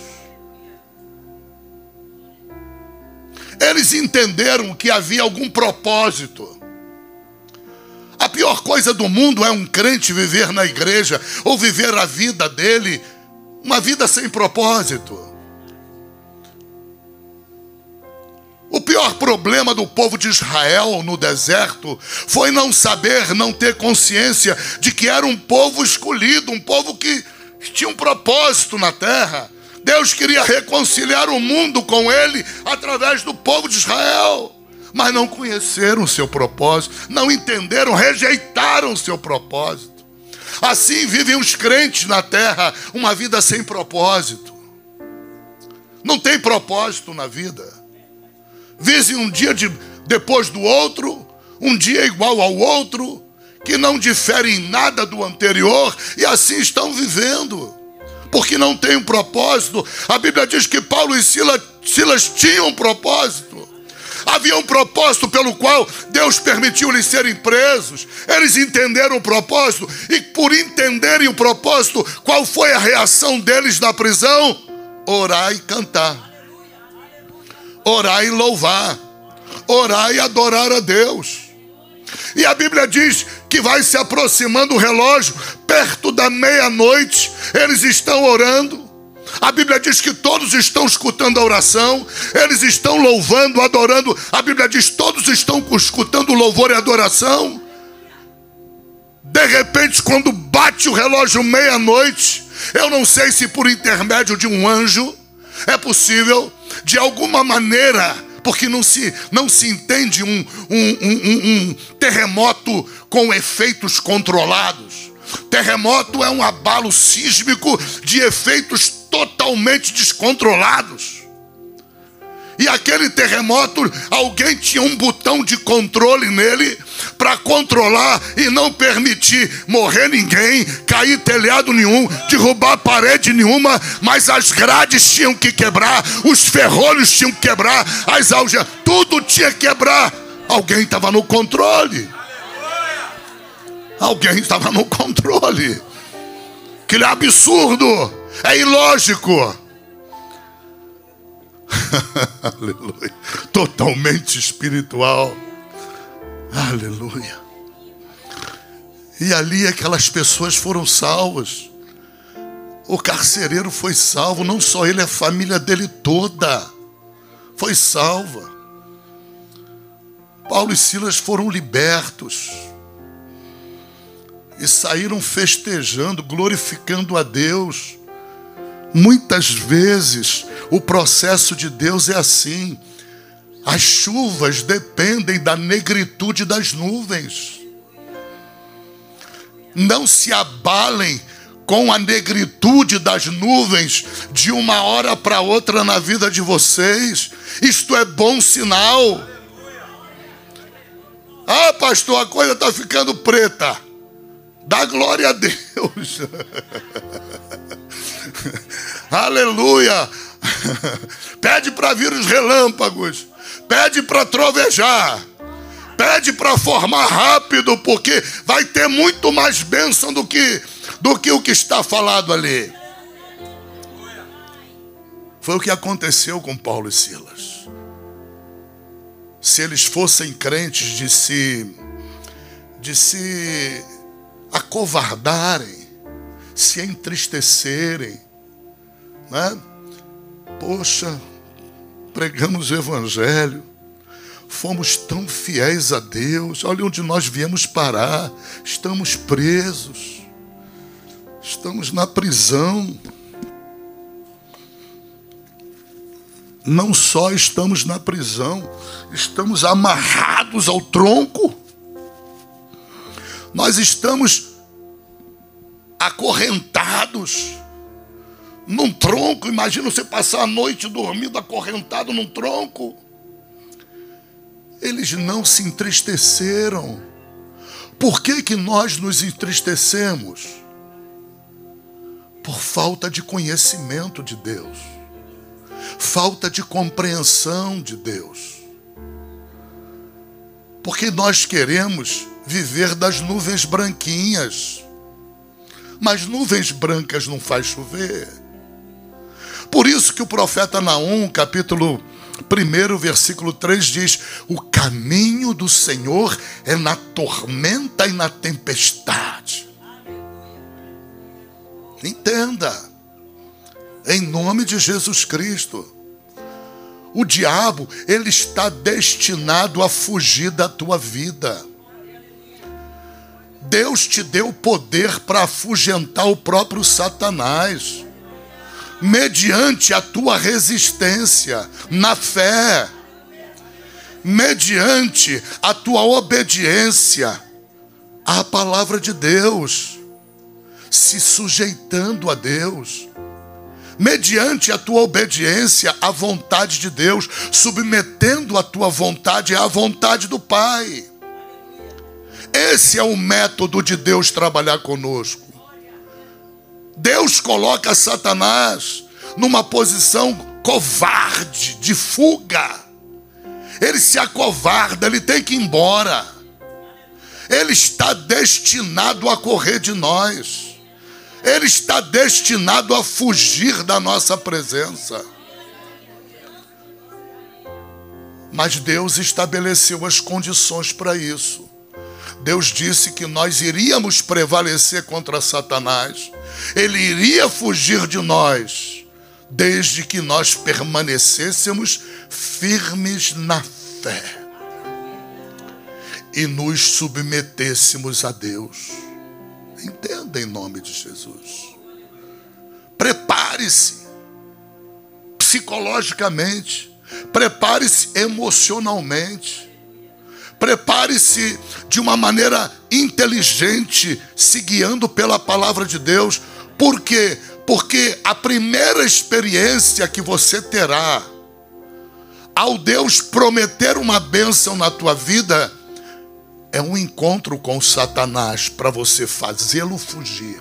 Eles entenderam que havia algum propósito. A pior coisa do mundo é um crente viver na igreja ou viver a vida dele, uma vida sem propósito. O pior problema do povo de Israel no deserto foi não saber, não ter consciência de que era um povo escolhido, um povo que tinha um propósito na terra. Deus queria reconciliar o mundo com ele através do povo de Israel. Mas não conheceram o seu propósito, não entenderam, rejeitaram o seu propósito. Assim vivem os crentes na terra, uma vida sem propósito. Não tem propósito na vida. Vivem um dia depois do outro, um dia igual ao outro, que não difere em nada do anterior, e assim estão vivendo, porque não tem um propósito. A Bíblia diz que Paulo e Silas tinham um propósito. Havia um propósito pelo qual Deus permitiu-lhes serem presos. Eles entenderam o propósito. E por entenderem o propósito, qual foi a reação deles na prisão? Orar e cantar. Orar e louvar. Orar e adorar a Deus. E a Bíblia diz que vai se aproximando o relógio. Perto da meia-noite, eles estão orando. A Bíblia diz que todos estão escutando a oração, eles estão louvando, adorando. A Bíblia diz que todos estão escutando louvor e adoração. De repente, quando bate o relógio meia-noite, eu não sei se por intermédio de um anjo, é possível, de alguma maneira, porque não se entende um terremoto com efeitos controlados. Terremoto é um abalo sísmico de efeitos totalmente descontrolados. E aquele terremoto, alguém tinha um botão de controle nele para controlar e não permitir morrer ninguém, cair telhado nenhum, derrubar parede nenhuma, mas as grades tinham que quebrar, os ferrolhos tinham que quebrar, as algemas, tudo tinha que quebrar. Alguém estava no controle. Alguém estava no controle. Que é absurdo, é ilógico. Aleluia. Totalmente espiritual. Aleluia. E ali aquelas pessoas foram salvas. O carcereiro foi salvo, não só ele, a família dele toda foi salva. Paulo e Silas foram libertos e saíram festejando, glorificando a Deus. Muitas vezes o processo de Deus é assim. As chuvas dependem da negritude das nuvens. Não se abalem com a negritude das nuvens de uma hora para outra na vida de vocês. Isto é bom sinal. Ah, pastor, a coisa está ficando preta. Dá glória a Deus. Aleluia. Pede para vir os relâmpagos. Pede para trovejar. Pede para formar rápido, porque vai ter muito mais bênção do que o que está falado ali. Foi o que aconteceu com Paulo e Silas. Se eles fossem crentes de se acovardarem, se entristecerem, né? Poxa, pregamos o evangelho, fomos tão fiéis a Deus, olha onde nós viemos parar, estamos presos, estamos na prisão. Não só estamos na prisão, estamos amarrados ao tronco. Nós estamos acorrentados num tronco. Imagina você passar a noite dormindo acorrentado num tronco. Eles não se entristeceram. Por que nós nos entristecemos? Por falta de conhecimento de Deus. Falta de compreensão de Deus. Porque nós queremos viver das nuvens branquinhas. Mas nuvens brancas não faz chover. Por isso que o profeta Naum, capítulo 1, versículo 3 diz: o caminho do Senhor é na tormenta e na tempestade. Entenda. Em nome de Jesus Cristo. O diabo, ele está destinado a fugir da tua vida. Deus te deu poder para afugentar o próprio Satanás, mediante a tua resistência na fé, mediante a tua obediência à palavra de Deus, se sujeitando a Deus, mediante a tua obediência à vontade de Deus, submetendo a tua vontade à vontade do Pai. Esse é o método de Deus trabalhar conosco. Deus coloca Satanás numa posição covarde, de fuga. Ele se acovarda, ele tem que ir embora. Ele está destinado a correr de nós. Ele está destinado a fugir da nossa presença. Mas Deus estabeleceu as condições para isso. Deus disse que nós iríamos prevalecer contra Satanás. Ele iria fugir de nós, desde que nós permanecêssemos firmes na fé e nos submetêssemos a Deus. Entenda em nome de Jesus. Prepare-se psicologicamente, prepare-se emocionalmente, prepare-se de uma maneira inteligente, se guiando pela palavra de Deus. Por quê? Porque a primeira experiência que você terá ao Deus prometer uma bênção na tua vida é um encontro com Satanás, para você fazê-lo fugir,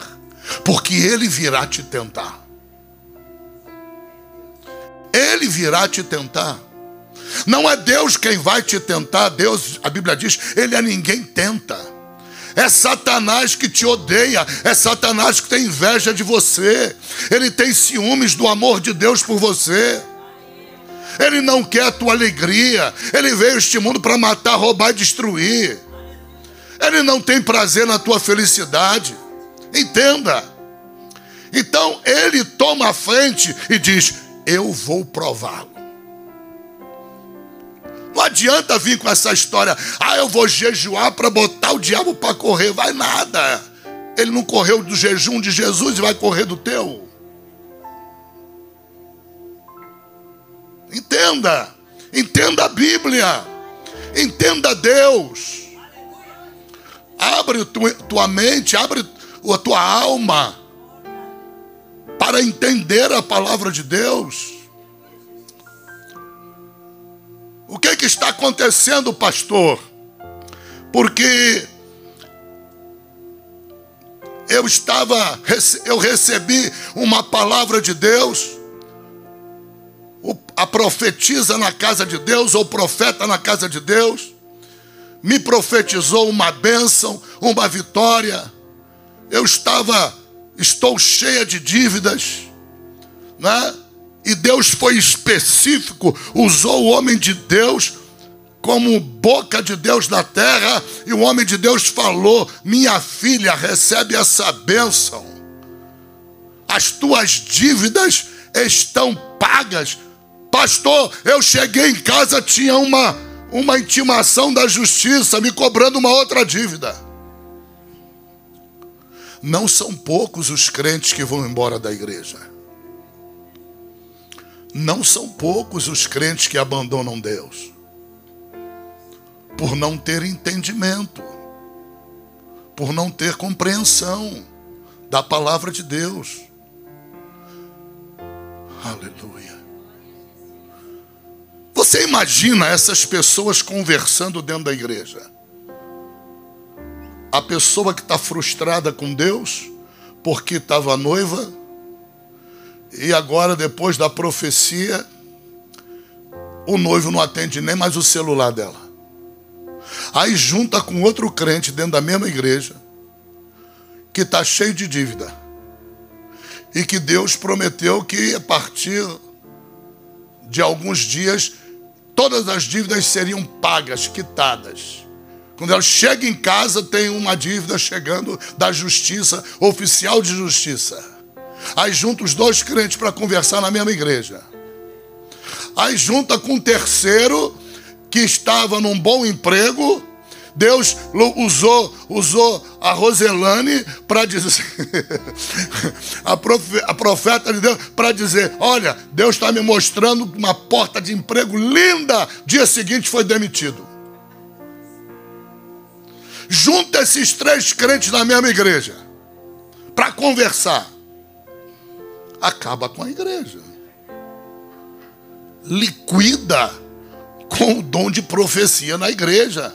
porque ele virá te tentar. Ele virá te tentar. Não é Deus quem vai te tentar. Deus, a Bíblia diz, ele a ninguém tenta. É Satanás que te odeia. É Satanás que tem inveja de você. Ele tem ciúmes do amor de Deus por você. Ele não quer a tua alegria. Ele veio a este mundo para matar, roubar e destruir. Ele não tem prazer na tua felicidade. Entenda. Então ele toma a frente e diz: eu vou prová-lo. Não adianta vir com essa história: eu vou jejuar para botar o diabo para correr. Vai nada. Ele não correu do jejum de Jesus e vai correr do teu. Entenda. Entenda a Bíblia. Entenda Deus. Abre tua mente, abre a tua alma para entender a palavra de Deus. O que está acontecendo, pastor? Porque eu recebi uma palavra de Deus, a profetisa na casa de Deus, ou profeta na casa de Deus, me profetizou uma bênção, uma vitória. Estou cheia de dívidas, né? E Deus foi específico, usou o homem de Deus como boca de Deus na terra, e o homem de Deus falou: minha filha, recebe essa bênção. As tuas dívidas estão pagas. Pastor, eu cheguei em casa, tinha uma intimação da justiça me cobrando uma outra dívida. Não são poucos os crentes que vão embora da igreja. Não são poucos os crentes que abandonam Deus por não ter entendimento, por não ter compreensão da palavra de Deus. Aleluia. Você imagina essas pessoas conversando dentro da igreja? A pessoa que está frustrada com Deus porque estava noiva e agora, depois da profecia, o noivo não atende nem mais o celular dela. Aí junta com outro crente dentro da mesma igreja que está cheio de dívida e que Deus prometeu que a partir de alguns dias todas as dívidas seriam pagas, quitadas. Quando ela chega em casa, tem uma dívida chegando da justiça, oficial de justiça. Aí junta os dois crentes para conversar na mesma igreja. Aí junta com um terceiro que estava num bom emprego. Deus usou a Roselane para dizer, a profeta de Deus, para dizer: olha, Deus está me mostrando uma porta de emprego linda. Dia seguinte foi demitido. Junta esses três crentes na mesma igreja para conversar. Acaba com a igreja. Liquida com o dom de profecia na igreja.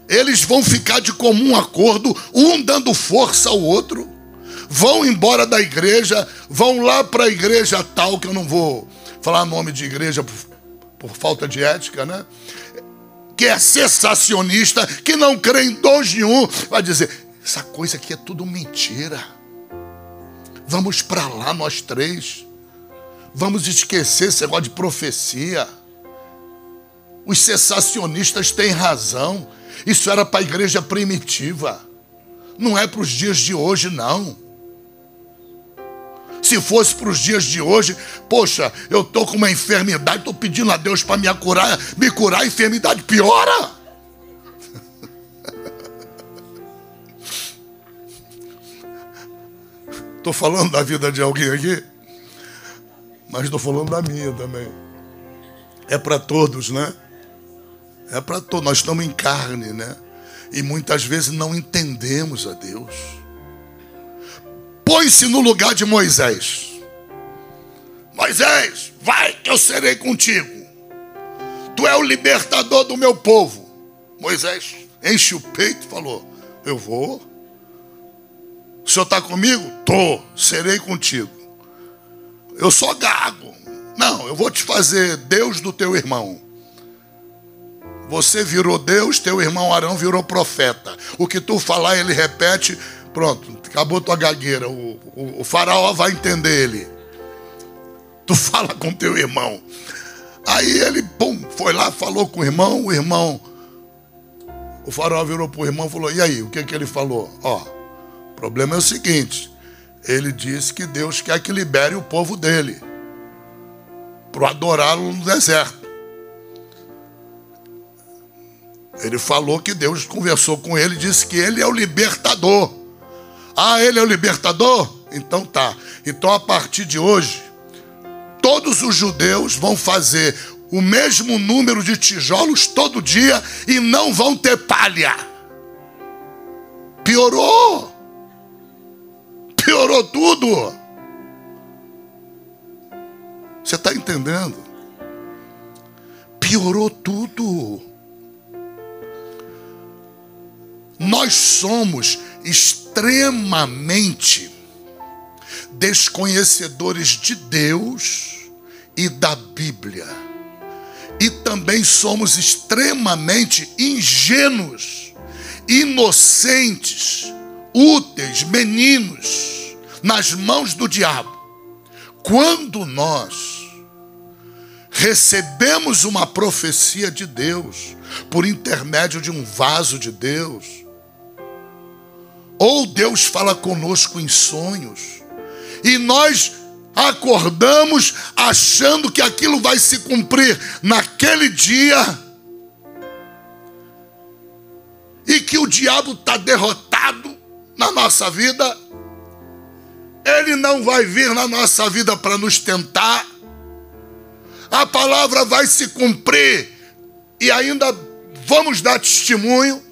Eles vão ficar de comum acordo, um dando força ao outro. Vão embora da igreja, vão lá para a igreja tal, que eu não vou falar nome de igreja por falta de ética, né? Que é sensacionista, que não crê em dons nenhum. Vai dizer: essa coisa aqui é tudo mentira. Vamos para lá nós três. Vamos esquecer esse negócio de profecia. Os sensacionistas têm razão. Isso era para a igreja primitiva. Não é para os dias de hoje, não. Se fosse para os dias de hoje, poxa, eu estou com uma enfermidade, estou pedindo a Deus para me curar, a enfermidade piora. Estou falando da vida de alguém aqui, mas estou falando da minha também. É para todos, né? É para todos. Nós estamos em carne, né? E muitas vezes não entendemos a Deus. Põe-se no lugar de Moisés. Moisés, vai que eu serei contigo. Tu é o libertador do meu povo. Moisés enche o peito e falou: eu vou. O senhor está comigo? Tô, serei contigo. Eu sou gago. Não, eu vou te fazer Deus do teu irmão. Você virou Deus, teu irmão Arão virou profeta. O que tu falar, ele repete. Pronto, acabou tua gagueira. O faraó vai entender ele. Tu fala com teu irmão. Aí ele, foi lá, falou com o irmão. O faraó virou para o irmão e falou: e aí, o que ele falou? O problema é o seguinte: ele disse que Deus quer que libere o povo dele para adorá-lo no deserto. Ele falou que Deus conversou com ele e disse que ele é o libertador. Ah, ele é o libertador? Então tá. Então a partir de hoje, todos os judeus vão fazer o mesmo número de tijolos todo dia e não vão ter palha. Piorou. Piorou tudo. Você está entendendo? Piorou tudo. Nós somos extremamente desconhecedores de Deus e da Bíblia. e também somos extremamente ingênuos, inocentes, úteis, meninos, nas mãos do diabo. Quando nós recebemos uma profecia de Deus, por intermédio de um vaso de Deus, ou Deus fala conosco em sonhos, e nós acordamos achando que aquilo vai se cumprir naquele dia, e que o diabo está derrotado na nossa vida, ele não vai vir na nossa vida para nos tentar, a palavra vai se cumprir, e ainda vamos dar testemunho,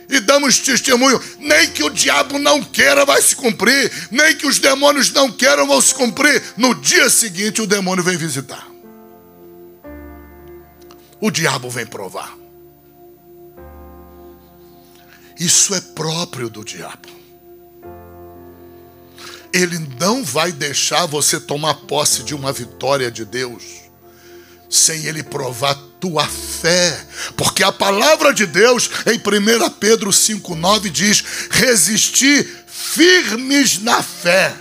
e damos testemunho, nem que o diabo não queira vai se cumprir, nem que os demônios não queiram vão se cumprir. No dia seguinte o demônio vem visitar, o diabo vem provar. Isso é próprio do diabo. Ele não vai deixar você tomar posse de uma vitória de Deus sem ele provar tua fé. Porque a palavra de Deus em 1 Pedro 5,9 diz: resistir firmes na fé.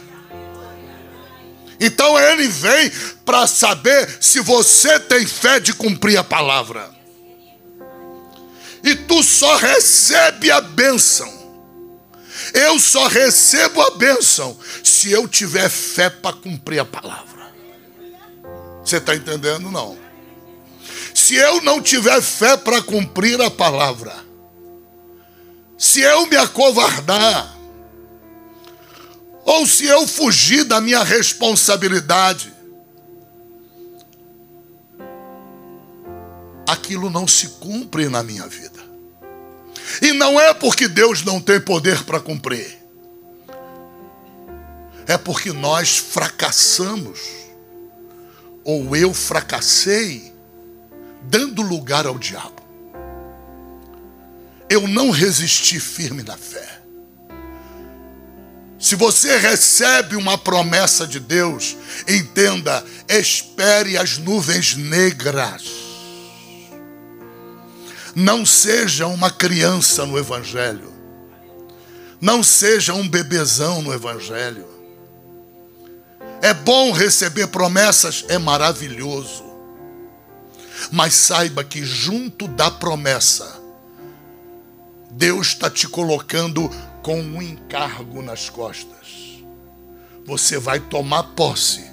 Então ele vem para saber se você tem fé de cumprir a palavra. E tu só recebe a bênção. Eu só recebo a bênção se eu tiver fé para cumprir a palavra. Você está entendendo, não? Se eu não tiver fé para cumprir a palavra, se eu me acovardar, ou se eu fugir da minha responsabilidade, aquilo não se cumpre na minha vida. E não é porque Deus não tem poder para cumprir, é porque nós fracassamos, ou eu fracassei, dando lugar ao diabo. Eu não resisti firme na fé. Se você recebe uma promessa de Deus, entenda, espere as nuvens negras. Não seja uma criança no Evangelho. Não seja um bebezão no Evangelho. É bom receber promessas, é maravilhoso. Mas saiba que junto da promessa, Deus está te colocando com um encargo nas costas. Você vai tomar posse,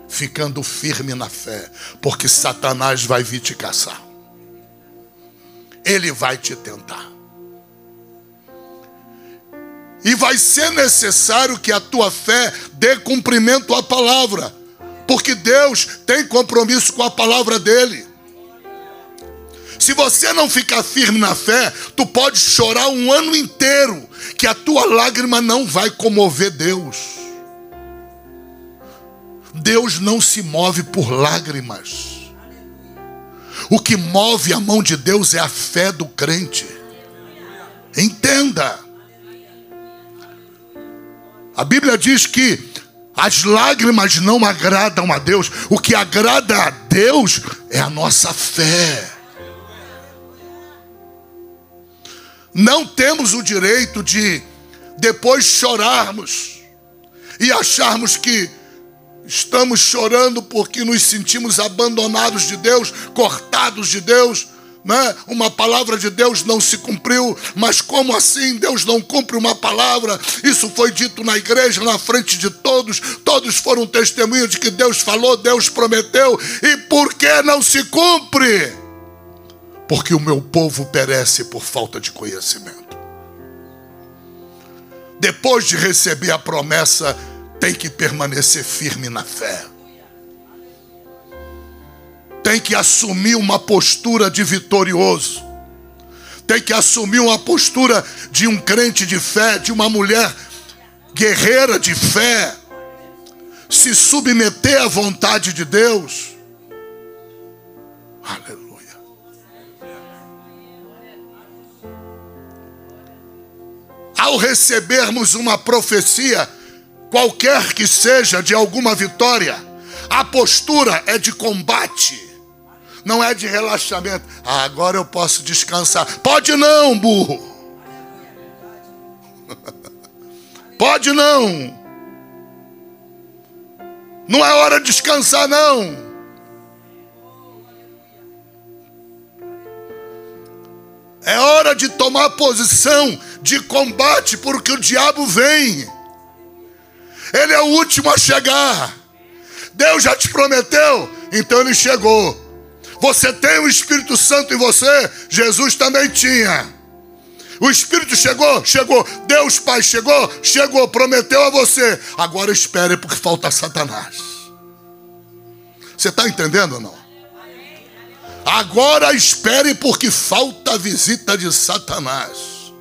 ficando firme na fé, porque Satanás vai vir te caçar. Ele vai te tentar. E vai ser necessário que a tua fé dê cumprimento à palavra, porque Deus tem compromisso com a palavra dele. Se você não ficar firme na fé, tu pode chorar um ano inteiro, que a tua lágrima não vai comover Deus. Deus não se move por lágrimas. O que move a mão de Deus é a fé do crente. Entenda. A Bíblia diz que as lágrimas não agradam a Deus. O que agrada a Deus é a nossa fé. Não temos o direito de depois chorarmos e acharmos que estamos chorando porque nos sentimos abandonados de Deus, cortados de Deus, né? Uma palavra de Deus não se cumpriu, mas como assim Deus não cumpre uma palavra? Isso foi dito na igreja, na frente de todos, todos foram testemunhas de que Deus falou, Deus prometeu, e por que não se cumpre? Porque o meu povo perece por falta de conhecimento. Depois de receber a promessa, tem que permanecer firme na fé. Tem que assumir uma postura de vitorioso. Tem que assumir uma postura de um crente de fé, de uma mulher guerreira de fé. Se submeter à vontade de Deus. Aleluia. Ao recebermos uma profecia, qualquer que seja, de alguma vitória, a postura é de combate. Não é de relaxamento. Agora eu posso descansar. Pode não, burro. Pode não. Não é hora de descansar, não. É hora de tomar posição de combate, porque o diabo vem. Ele é o último a chegar. Deus já te prometeu, então ele chegou. Você tem o Espírito Santo em você, Jesus também tinha. O Espírito chegou? Chegou. Deus Pai chegou? Chegou, prometeu a você. Agora espere, porque falta Satanás. Você está entendendo ou não? Agora espere, porque falta a visita de Satanás.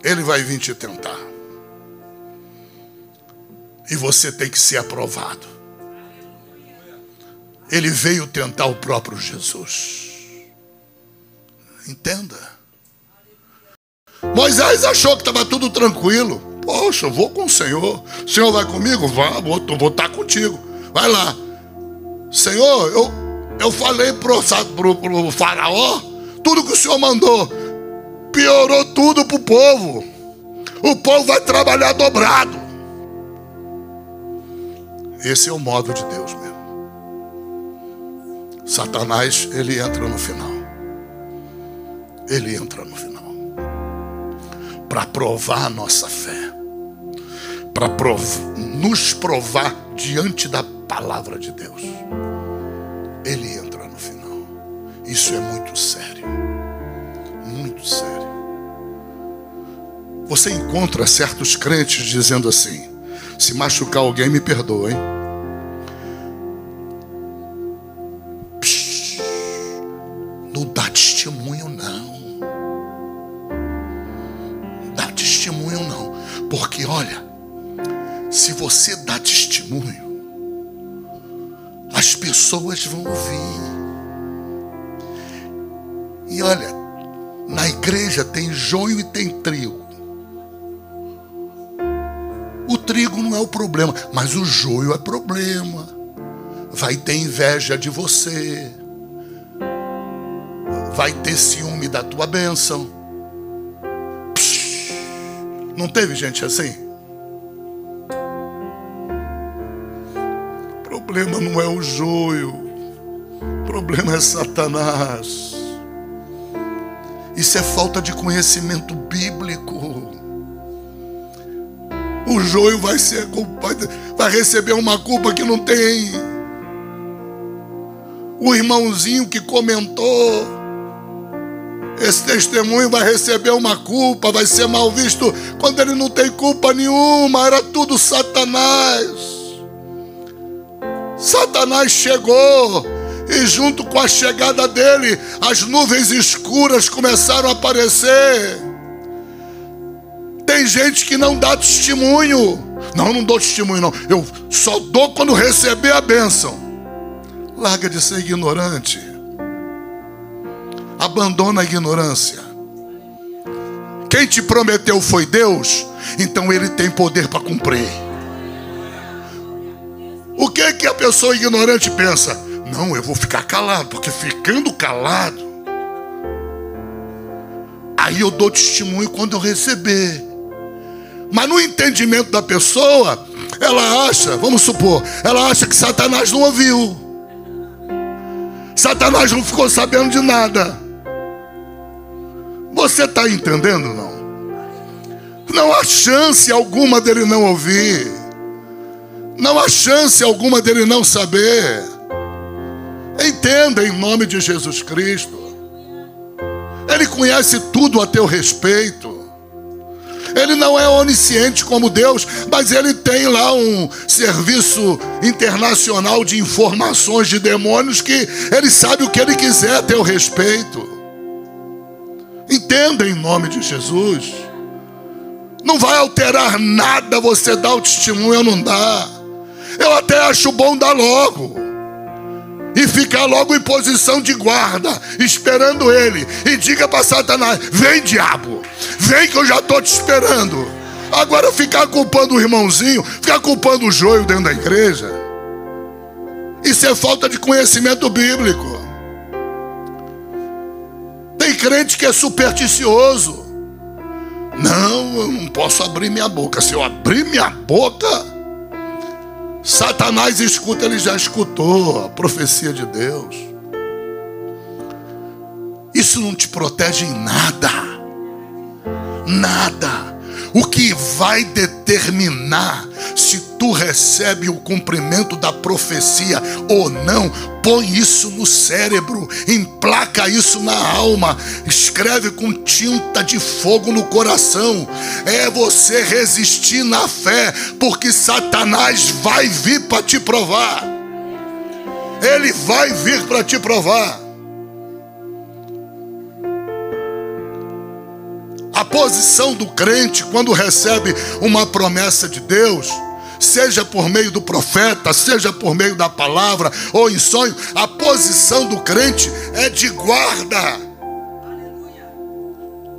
Ele vai vir te tentar. E você tem que ser aprovado. Ele veio tentar o próprio Jesus. Entenda. Moisés achou que estava tudo tranquilo. Poxa, eu vou com o Senhor. O Senhor vai comigo? Vou estar contigo. Vai lá. Senhor, eu falei pro faraó tudo que o Senhor mandou. Piorou tudo pro povo. O povo vai trabalhar dobrado. Esse é o modo de Deus mesmo. Satanás, ele entra no final. Ele entra no final. Para provar a nossa fé. Para nos provar diante da palavra de Deus. Ele entra no final. Isso é muito sério. Muito sério. Você encontra certos crentes dizendo assim: se machucar alguém, me perdoa, hein? Psh, não dá testemunho, não. Não dá testemunho, não. Porque, olha, se você dá testemunho, as pessoas vão ouvir. E olha, na igreja tem joio e tem trigo. O trigo não é o problema, mas o joio é problema. Vai ter inveja de você. Vai ter ciúme da tua bênção. Psh, não teve gente assim? O problema não é o joio. O problema é Satanás. Isso é falta de conhecimento bíblico. O joio vai receber uma culpa que não tem. O irmãozinho que comentou esse testemunho vai receber uma culpa, vai ser mal visto quando ele não tem culpa nenhuma. Era tudo Satanás. Satanás chegou e junto com a chegada dele, as nuvens escuras começaram a aparecer. Tem gente que não dá testemunho. Não dou testemunho não. Eu só dou quando receber a bênção. Larga de ser ignorante. Abandona a ignorância. Quem te prometeu foi Deus, então ele tem poder para cumprir. O que a pessoa ignorante pensa? Não, eu vou ficar calado, porque ficando calado, aí eu dou testemunho quando eu receber. Mas no entendimento da pessoa, ela acha, vamos supor, ela acha que Satanás não ouviu. Satanás não ficou sabendo de nada. Você está entendendo, não? Não há chance alguma dele não ouvir. Não há chance alguma dele não saber. Entenda em nome de Jesus Cristo. Ele conhece tudo a teu respeito. Ele não é onisciente como Deus, mas ele tem lá um serviço internacional de informações de demônios que ele sabe o que ele quiser a teu respeito. Entenda em nome de Jesus. Não vai alterar nada você dar o testemunho ou não dar. Eu até acho bom dar logo. E ficar logo em posição de guarda, esperando ele. E diga para Satanás: vem, diabo, vem que eu já estou te esperando. Agora ficar culpando o irmãozinho, ficar culpando o joio dentro da igreja, Isso é falta de conhecimento bíblico. Tem crente que é supersticioso. Não, eu não posso abrir minha boca. Se eu abrir minha boca, Satanás escuta. Ele já escutou a profecia de Deus. Isso não te protege em nada. Nada. O que vai determinar se tu recebe o cumprimento da profecia ou não, põe isso no cérebro, emplaca isso na alma, escreve com tinta de fogo no coração. É você resistir na fé, porque Satanás vai vir para te provar. Ele vai vir para te provar. A posição do crente, quando recebe uma promessa de Deus, seja por meio do profeta, seja por meio da palavra ou em sonho, a posição do crente é de guarda.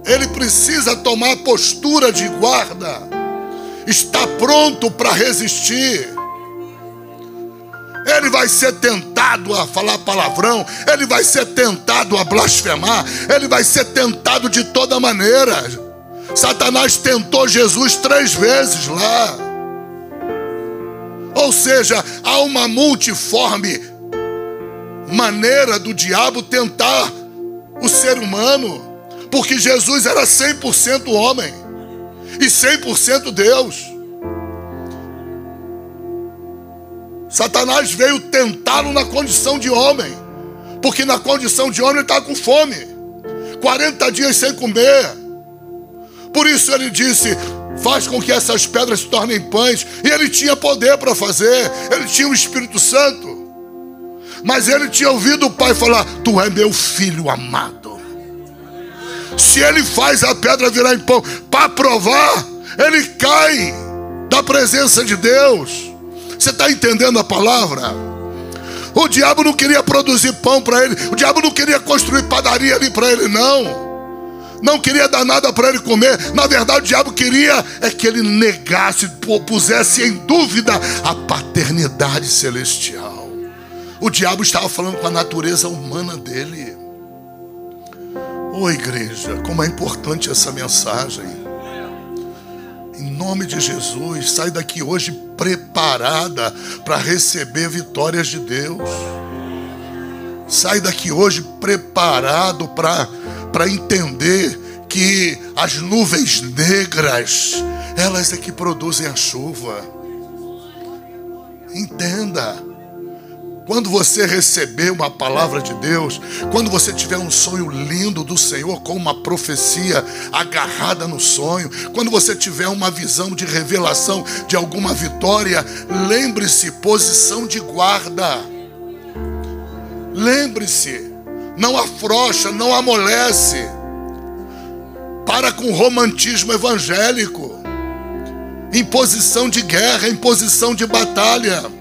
Ele precisa tomar a postura de guarda, está pronto para resistir. Ele vai ser tentado a falar palavrão, ele vai ser tentado a blasfemar, ele vai ser tentado de toda maneira. Satanás tentou Jesus 3 vezes lá. Ou seja, há uma multiforme maneira do diabo tentar o ser humano, porque Jesus era 100% homem e 100% Deus. Satanás veio tentá-lo na condição de homem, porque na condição de homem ele estava com fome, 40 dias sem comer. Por isso ele disse: faz com que essas pedras se tornem pães. E ele tinha poder para fazer, ele tinha o Espírito Santo. Mas ele tinha ouvido o Pai falar: tu é meu filho amado. Se ele faz a pedra virar em pão para provar, ele cai da presença de Deus. Você está entendendo a palavra? O diabo não queria produzir pão para ele, o diabo não queria construir padaria ali para ele, não queria dar nada para ele comer. Na verdade, o diabo queria que ele negasse, pusesse em dúvida a paternidade celestial. O diabo estava falando com a natureza humana dele. Ô igreja, como é importante essa mensagem. Em nome de Jesus, sai daqui hoje preparada para receber vitórias de Deus. Sai daqui hoje preparado para entender que as nuvens negras, elas é que produzem a chuva. Entenda. Quando você receber uma palavra de Deus, quando você tiver um sonho lindo do Senhor, com uma profecia agarrada no sonho, quando você tiver uma visão de revelação de alguma vitória, lembre-se, posição de guarda. Lembre-se, não afrouxa, não amolece. Para com o romantismo evangélico, em posição de guerra, em posição de batalha.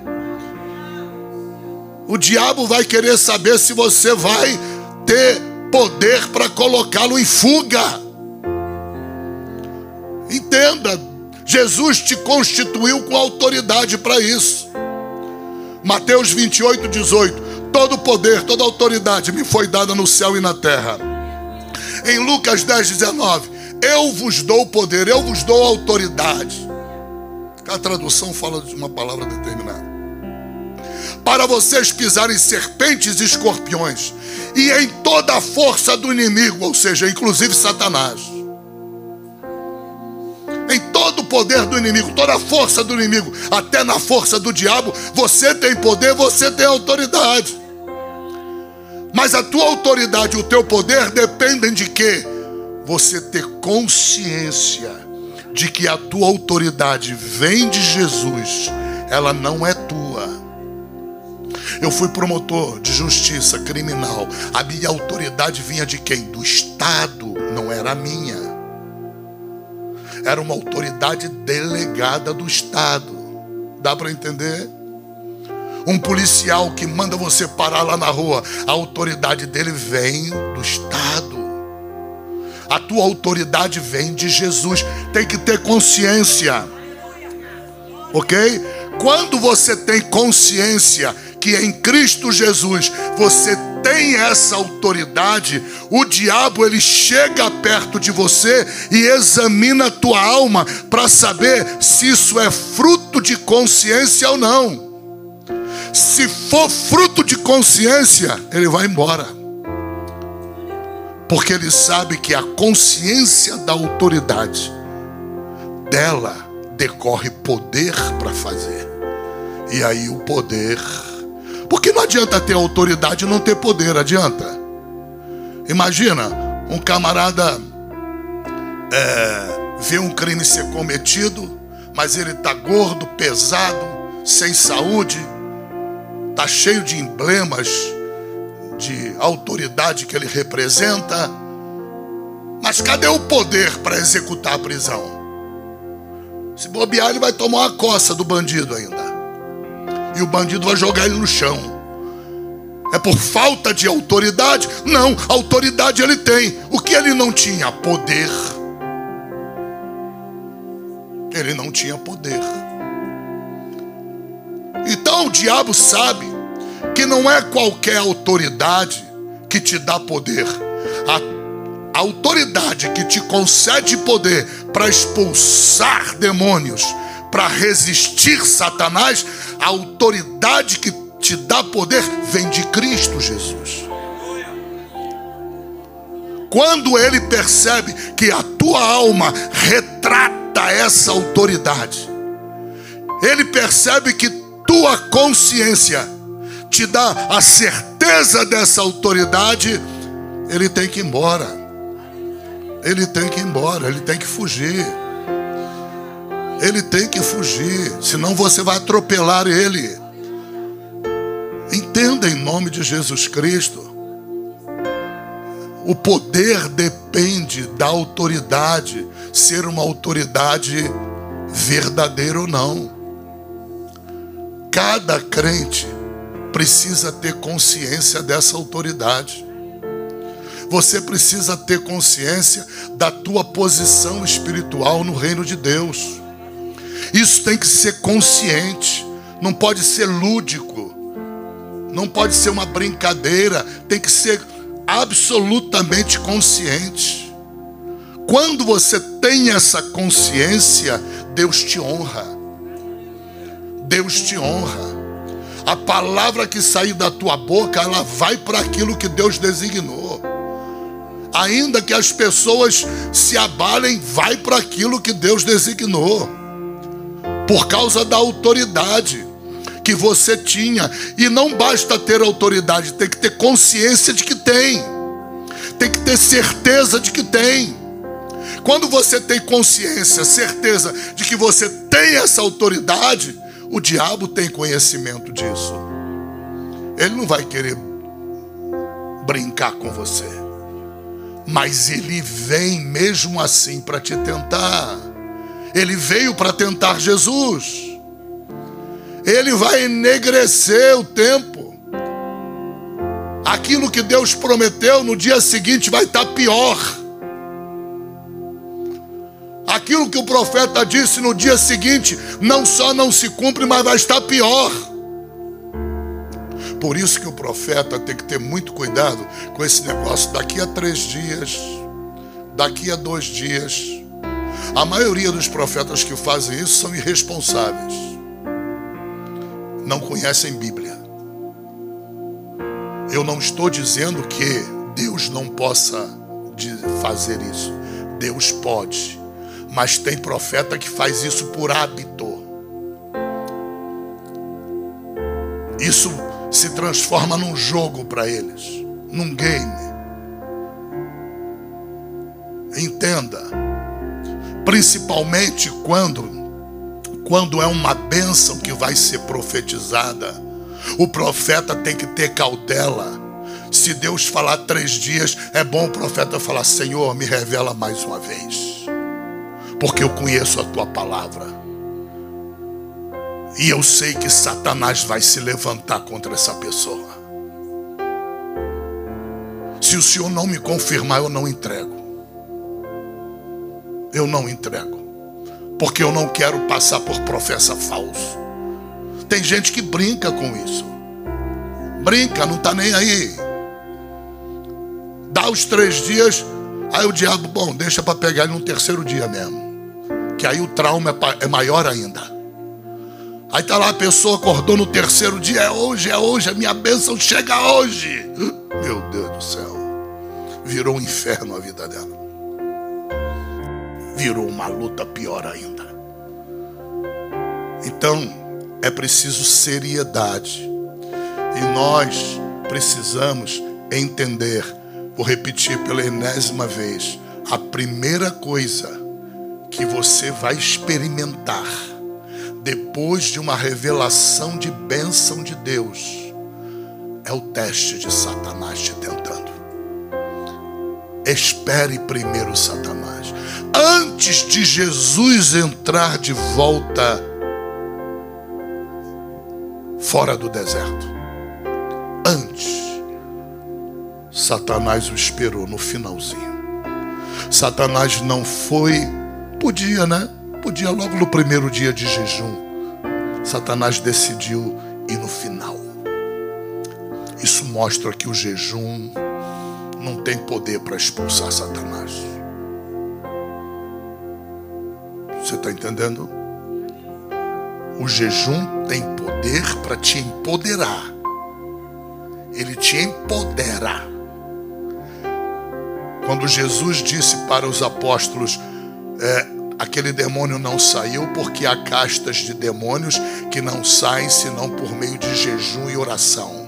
O diabo vai querer saber se você vai ter poder para colocá-lo em fuga. Entenda, Jesus te constituiu com autoridade para isso. Mateus 28, 18. Todo poder, toda autoridade me foi dada no céu e na terra. Em Lucas 10, 19. Eu vos dou poder, eu vos dou autoridade. A tradução fala de uma palavra determinada. Para vocês pisarem serpentes e escorpiões, e em toda a força do inimigo, ou seja, inclusive Satanás. Em todo o poder do inimigo, toda a força do inimigo, até na força do diabo, você tem poder, você tem autoridade. Mas a tua autoridade e o teu poder dependem de quê? Você ter consciência de que a tua autoridade vem de Jesus, ela não é tua. Eu fui promotor de justiça criminal. A minha autoridade vinha de quem? Do Estado, não era a minha. Era uma autoridade delegada do Estado. Dá para entender? Um policial que manda você parar lá na rua, a autoridade dele vem do Estado. A tua autoridade vem de Jesus. Tem que ter consciência. Ok? Quando você tem consciência que em Cristo Jesus você tem essa autoridade, o diabo ele chega perto de você e examina a tua alma para saber se isso é fruto de consciência ou não. Se for fruto de consciência, ele vai embora. Porque ele sabe que a consciência da autoridade, dela decorre poder para fazer. E aí o poder... Porque não adianta ter autoridade e não ter poder, adianta? Imagina, um camarada vê um crime ser cometido, mas ele está gordo, pesado, sem saúde, está cheio de emblemas de autoridade que ele representa, mas cadê o poder para executar a prisão? Se bobear, ele vai tomar uma coça do bandido ainda, e o bandido vai jogar ele no chão. É por falta de autoridade? Não, autoridade ele tem. O que ele não tinha? Poder. Ele não tinha poder. Então o diabo sabe que não é qualquer autoridade que te dá poder. A autoridade que te concede poder para expulsar demônios, para resistir Satanás, a autoridade que te dá poder vem de Cristo Jesus. Quando ele percebe que a tua alma retrata essa autoridade, ele percebe que tua consciência te dá a certeza dessa autoridade, ele tem que ir embora. Ele tem que ir embora, ele tem que fugir. Ele tem que fugir, senão você vai atropelar ele. Entenda em nome de Jesus Cristo. O poder depende da autoridade, ser uma autoridade verdadeira ou não. Cada crente precisa ter consciência dessa autoridade. Você precisa ter consciência da tua posição espiritual no reino de Deus. Isso tem que ser consciente, não pode ser lúdico, não pode ser uma brincadeira, tem que ser absolutamente consciente. Quando você tem essa consciência, Deus te honra. Deus te honra. A palavra que sair da tua boca, ela vai para aquilo que Deus designou. Ainda que as pessoas se abalem, vai para aquilo que Deus designou. Por causa da autoridade que você tinha. E não basta ter autoridade, tem que ter consciência de que tem. Tem que ter certeza de que tem. Quando você tem consciência, certeza de que você tem essa autoridade, o diabo tem conhecimento disso. Ele não vai querer brincar com você. Mas ele vem mesmo assim para te tentar. Ele veio para tentar Jesus. Ele vai enegrecer o tempo. Aquilo que Deus prometeu no dia seguinte vai estar pior. Aquilo que o profeta disse no dia seguinte, não só não se cumpre, mas vai estar pior. Por isso que o profeta tem que ter muito cuidado com esse negócio. Daqui a 3 dias, daqui a 2 dias. A maioria dos profetas que fazem isso são irresponsáveis. Não conhecem Bíblia. Eu não estou dizendo que Deus não possa fazer isso. Deus pode. Mas tem profeta que faz isso por hábito. Isso se transforma num jogo para eles, num game. Entenda. Principalmente quando é uma bênção que vai ser profetizada, o profeta tem que ter cautela. Se Deus falar 3 dias, é bom o profeta falar: Senhor, me revela mais uma vez, porque eu conheço a tua palavra. E eu sei que Satanás vai se levantar contra essa pessoa. Se o Senhor não me confirmar, eu não entrego. Eu não entrego. Porque eu não quero passar por profeta falso. Tem gente que brinca com isso. Brinca, não está nem aí. Dá os 3 dias, aí o diabo, bom, deixa para pegar ele no 3º dia mesmo. Que aí o trauma é maior ainda. Aí tá lá a pessoa, acordou no 3º dia, é hoje, a minha bênção chega hoje. Meu Deus do céu. Virou um inferno a vida dela. Virou uma luta pior ainda. Então, é preciso seriedade. E nós precisamos entender, vou repetir pela enésima vez, a primeira coisa que você vai experimentar depois de uma revelação de bênção de Deus é o teste de Satanás te tentando. Espere primeiro Satanás. Antes de Jesus entrar de volta fora do deserto, antes, Satanás o esperou no finalzinho. Satanás não foi, podia, né? Podia logo no 1º dia de jejum. Satanás decidiu ir no final. Isso mostra que o jejum não tem poder para expulsar Satanás. Você está entendendo? O jejum tem poder para te empoderar. Ele te empodera. Quando Jesus disse para os apóstolos, aquele demônio não saiu porque há castas de demônios que não saem senão por meio de jejum e oração.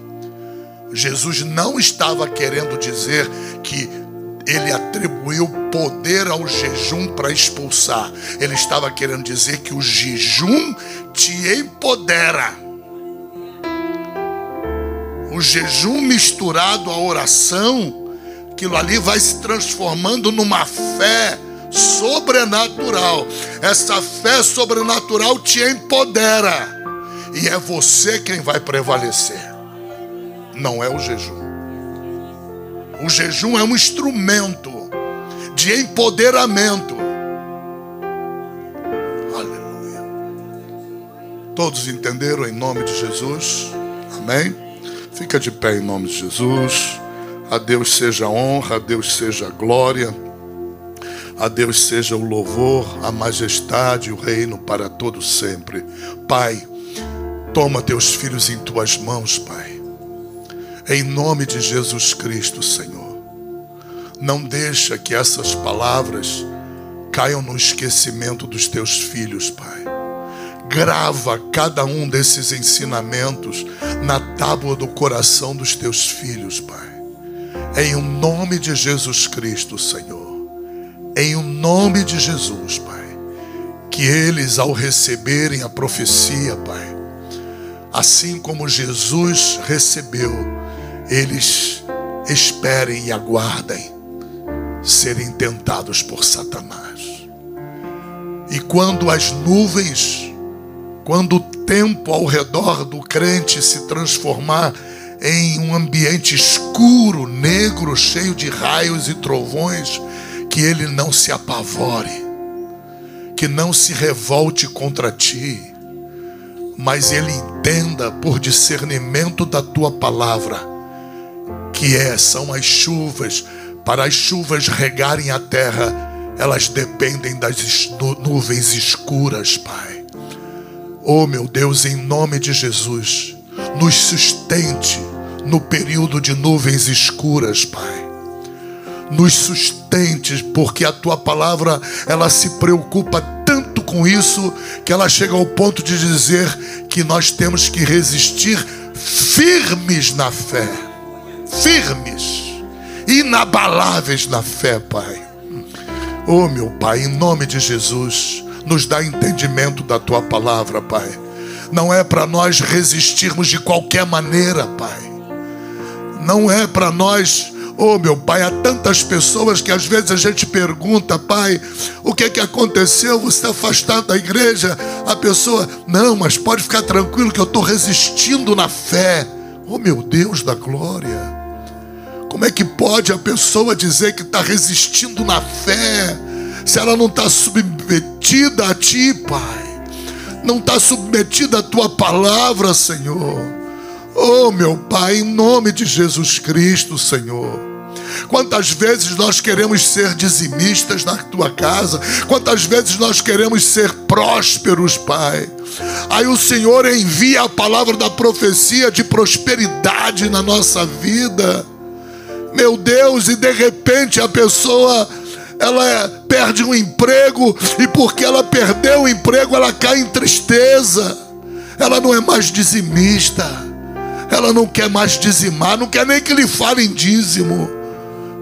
Jesus não estava querendo dizer que ele atribuiu poder ao jejum para expulsar. Ele estava querendo dizer que o jejum te empodera. O jejum misturado à oração, aquilo ali vai se transformando numa fé sobrenatural. Essa fé sobrenatural te empodera. E é você quem vai prevalecer. Não é o jejum. O jejum é um instrumento de empoderamento. Aleluia. Todos entenderam em nome de Jesus? Amém? Fica de pé em nome de Jesus. A Deus seja a honra, a Deus seja a glória, a Deus seja o louvor, a majestade e o reino para todos sempre. Pai, toma teus filhos em tuas mãos, Pai. Em nome de Jesus Cristo, Senhor. Não deixa que essas palavras caiam no esquecimento dos teus filhos, Pai. Grava cada um desses ensinamentos na tábua do coração dos teus filhos, Pai. Em o nome de Jesus Cristo, Senhor. Em o nome de Jesus, Pai. Que eles, ao receberem a profecia, Pai, assim como Jesus recebeu, eles esperem e aguardem serem tentados por Satanás. E quando as nuvens, quando o tempo ao redor do crente se transformar em um ambiente escuro, negro, cheio de raios e trovões, que ele não se apavore, que não se revolte contra ti, mas ele entenda por discernimento da tua palavra que são as chuvas. Para as chuvas regarem a terra, elas dependem das nuvens escuras, Pai. Oh, meu Deus, em nome de Jesus, nos sustente no período de nuvens escuras, Pai. Nos sustente, porque a tua palavra, ela se preocupa tanto com isso, que ela chega ao ponto de dizer que nós temos que resistir firmes na fé. Firmes, inabaláveis na fé, Pai. Oh, meu Pai, em nome de Jesus, nos dá entendimento da tua palavra, Pai. Não é para nós resistirmos de qualquer maneira, Pai. Não é para nós, oh, meu Pai, há tantas pessoas que às vezes a gente pergunta, Pai, o que aconteceu? Você está afastado da igreja? A pessoa, não, mas pode ficar tranquilo que eu estou resistindo na fé. Oh, meu Deus da glória. Como é que pode a pessoa dizer que está resistindo na fé, se ela não está submetida a ti, Pai? Não está submetida à tua palavra, Senhor. Oh, meu Pai, em nome de Jesus Cristo, Senhor. Quantas vezes nós queremos ser dizimistas na tua casa, quantas vezes nós queremos ser prósperos, Pai. Aí o Senhor envia a palavra da profecia de prosperidade na nossa vida, meu Deus, e de repente a pessoa, ela perde um emprego, e porque ela perdeu o emprego, ela cai em tristeza. Ela não é mais dizimista, ela não quer mais dizimar, não quer nem que lhe falem dízimo.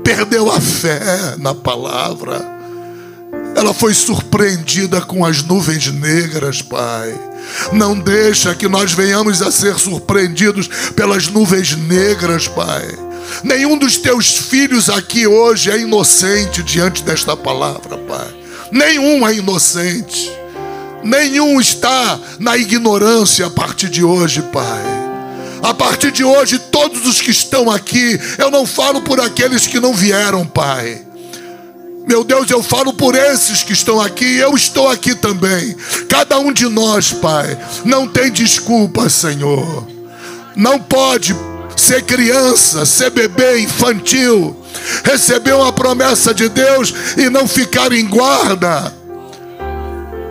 Perdeu a fé na palavra. Ela foi surpreendida com as nuvens negras, Pai. Não deixa que nós venhamos a ser surpreendidos pelas nuvens negras, Pai. Nenhum dos teus filhos aqui hoje é inocente diante desta palavra, Pai. Nenhum é inocente. Nenhum está na ignorância a partir de hoje, Pai. A partir de hoje, todos os que estão aqui, eu não falo por aqueles que não vieram, Pai. Meu Deus, eu falo por esses que estão aqui, eu estou aqui também. Cada um de nós, Pai, não tem desculpa, Senhor. Não pode ser criança, ser bebê infantil, receber uma promessa de Deus e não ficar em guarda.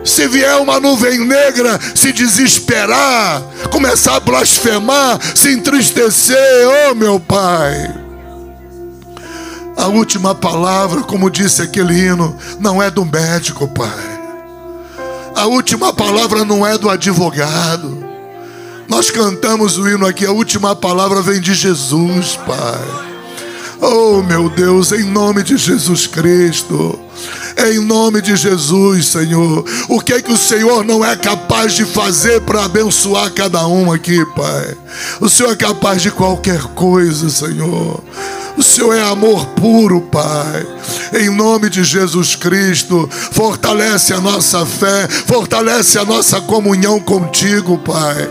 Se vier uma nuvem negra, se desesperar, começar a blasfemar, se entristecer, oh meu Pai. A última palavra, como disse aquele hino, não é do médico, Pai. A última palavra não é do advogado. Nós cantamos o hino aqui, a última palavra vem de Jesus, Pai. Oh meu Deus, em nome de Jesus Cristo, em nome de Jesus, Senhor, o que é que o Senhor não é capaz de fazer para abençoar cada um aqui, Pai? O Senhor é capaz de qualquer coisa, Senhor. O Senhor é amor puro, Pai. Em nome de Jesus Cristo, fortalece a nossa fé, fortalece a nossa comunhão contigo, Pai.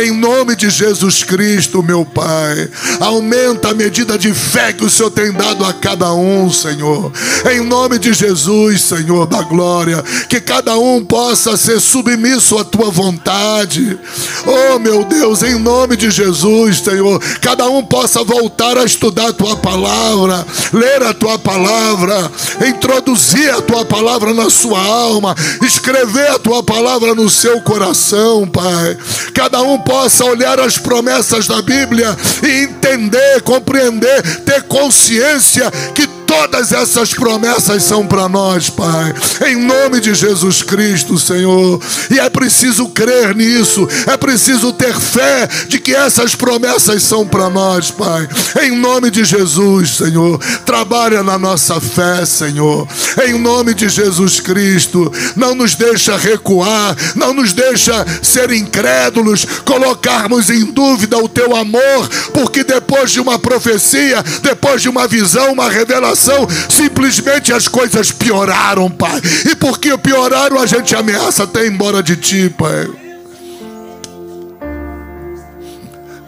Em nome de Jesus Cristo, meu Pai, aumenta a medida de fé que o Senhor tem dado a cada um, Senhor. Em nome de Jesus, Senhor da glória, que cada um possa ser submisso à tua vontade. Oh, meu Deus, em nome de Jesus, Senhor, cada um possa voltar a estudar a tua palavra, ler a tua palavra, introduzir a tua palavra na sua alma, escrever a tua palavra no seu coração, Pai. Cada um possa olhar as promessas da Bíblia e entender, compreender, ter consciência que todas essas promessas são para nós, Pai, em nome de Jesus Cristo, Senhor. E é preciso crer nisso, é preciso ter fé de que essas promessas são para nós, Pai, em nome de Jesus, Senhor. Trabalha na nossa fé, Senhor, em nome de Jesus Cristo. Não nos deixa recuar, não nos deixa ser incrédulos, colocarmos em dúvida o teu amor, porque depois de uma profecia, depois de uma visão, uma revelação, simplesmente as coisas pioraram, Pai. E porque pioraram, a gente ameaça até ir embora de ti, Pai.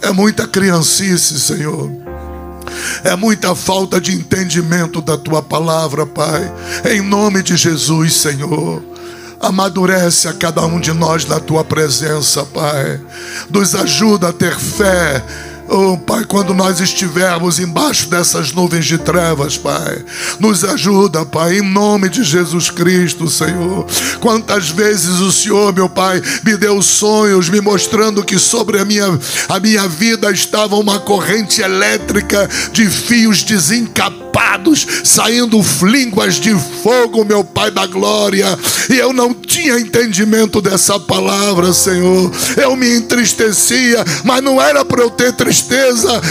É muita criancice, Senhor. É muita falta de entendimento da tua palavra, Pai. Em nome de Jesus, Senhor, amadurece a cada um de nós na tua presença, Pai. Nos ajuda a ter fé. Oh, Pai, quando nós estivermos embaixo dessas nuvens de trevas, Pai, nos ajuda, Pai, em nome de Jesus Cristo, Senhor. Quantas vezes o Senhor, meu Pai, me deu sonhos, me mostrando que sobre a minha vida estava uma corrente elétrica de fios desencapados, saindo línguas de fogo, meu Pai da glória. E eu não tinha entendimento dessa palavra, Senhor. Eu me entristecia, mas não era para eu ter tristeza,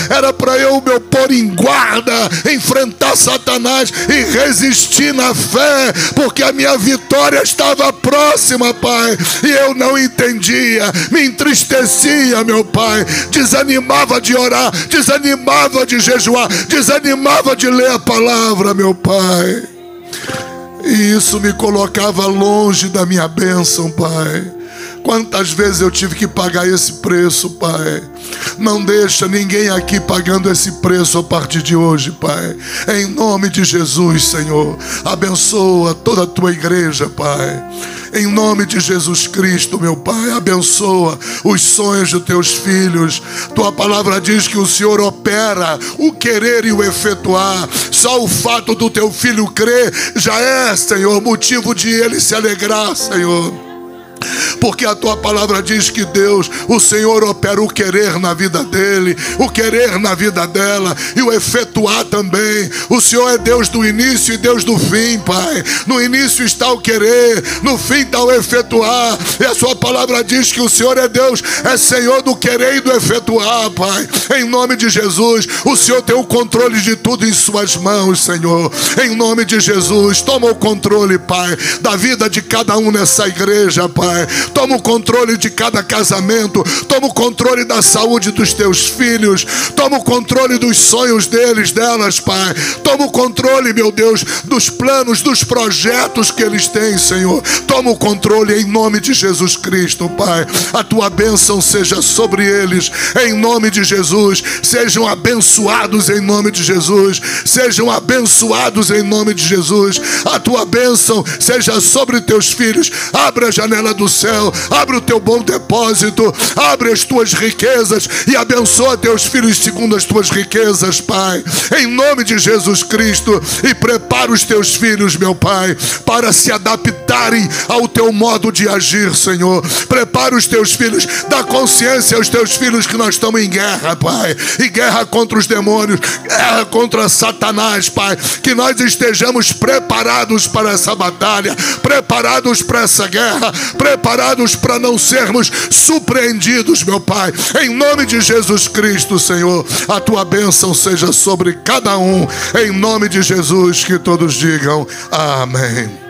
era para eu me pôr em guarda, enfrentar Satanás e resistir na fé, porque a minha vitória estava próxima, Pai. E eu não entendia, me entristecia, meu Pai, desanimava de orar, desanimava de jejuar, desanimava de ler a palavra, meu Pai. E isso me colocava longe da minha bênção, Pai. Quantas vezes eu tive que pagar esse preço, Pai. Não deixa ninguém aqui pagando esse preço a partir de hoje, Pai. Em nome de Jesus, Senhor, abençoa toda a tua igreja, Pai. Em nome de Jesus Cristo, meu Pai, abençoa os sonhos dos teus filhos. Tua palavra diz que o Senhor opera o querer e o efetuar. Só o fato do teu filho crer já é, Senhor, motivo de ele se alegrar, Senhor. Porque a tua palavra diz que Deus, o Senhor opera o querer na vida dele, o querer na vida dela e o efetuar também. O Senhor é Deus do início e Deus do fim, Pai. No início está o querer, no fim está o efetuar. E a sua palavra diz que o Senhor é Deus, é Senhor do querer e do efetuar, Pai. Em nome de Jesus, o Senhor tem o controle de tudo em suas mãos, Senhor. Em nome de Jesus, toma o controle, Pai, da vida de cada um nessa igreja, Pai. Toma o controle de cada casamento. Toma o controle da saúde dos teus filhos. Toma o controle dos sonhos deles, delas, Pai. Toma o controle, meu Deus, dos planos, dos projetos que eles têm, Senhor. Toma o controle em nome de Jesus Cristo, Pai. A tua bênção seja sobre eles, em nome de Jesus. Sejam abençoados em nome de Jesus. Sejam abençoados em nome de Jesus. A tua bênção seja sobre teus filhos. Abra a janela do céu, abre o teu bom depósito, abre as tuas riquezas e abençoa teus filhos segundo as tuas riquezas, Pai, em nome de Jesus Cristo. E prepara os teus filhos, meu Pai, para se adaptarem ao teu modo de agir, Senhor. Prepara os teus filhos, dá consciência aos teus filhos que nós estamos em guerra, Pai, e guerra contra os demônios, guerra contra Satanás, Pai. Que nós estejamos preparados para essa batalha, preparados para essa guerra, preparados para não sermos surpreendidos, meu Pai. Em nome de Jesus Cristo, Senhor, a tua bênção seja sobre cada um. Em nome de Jesus, que todos digam amém.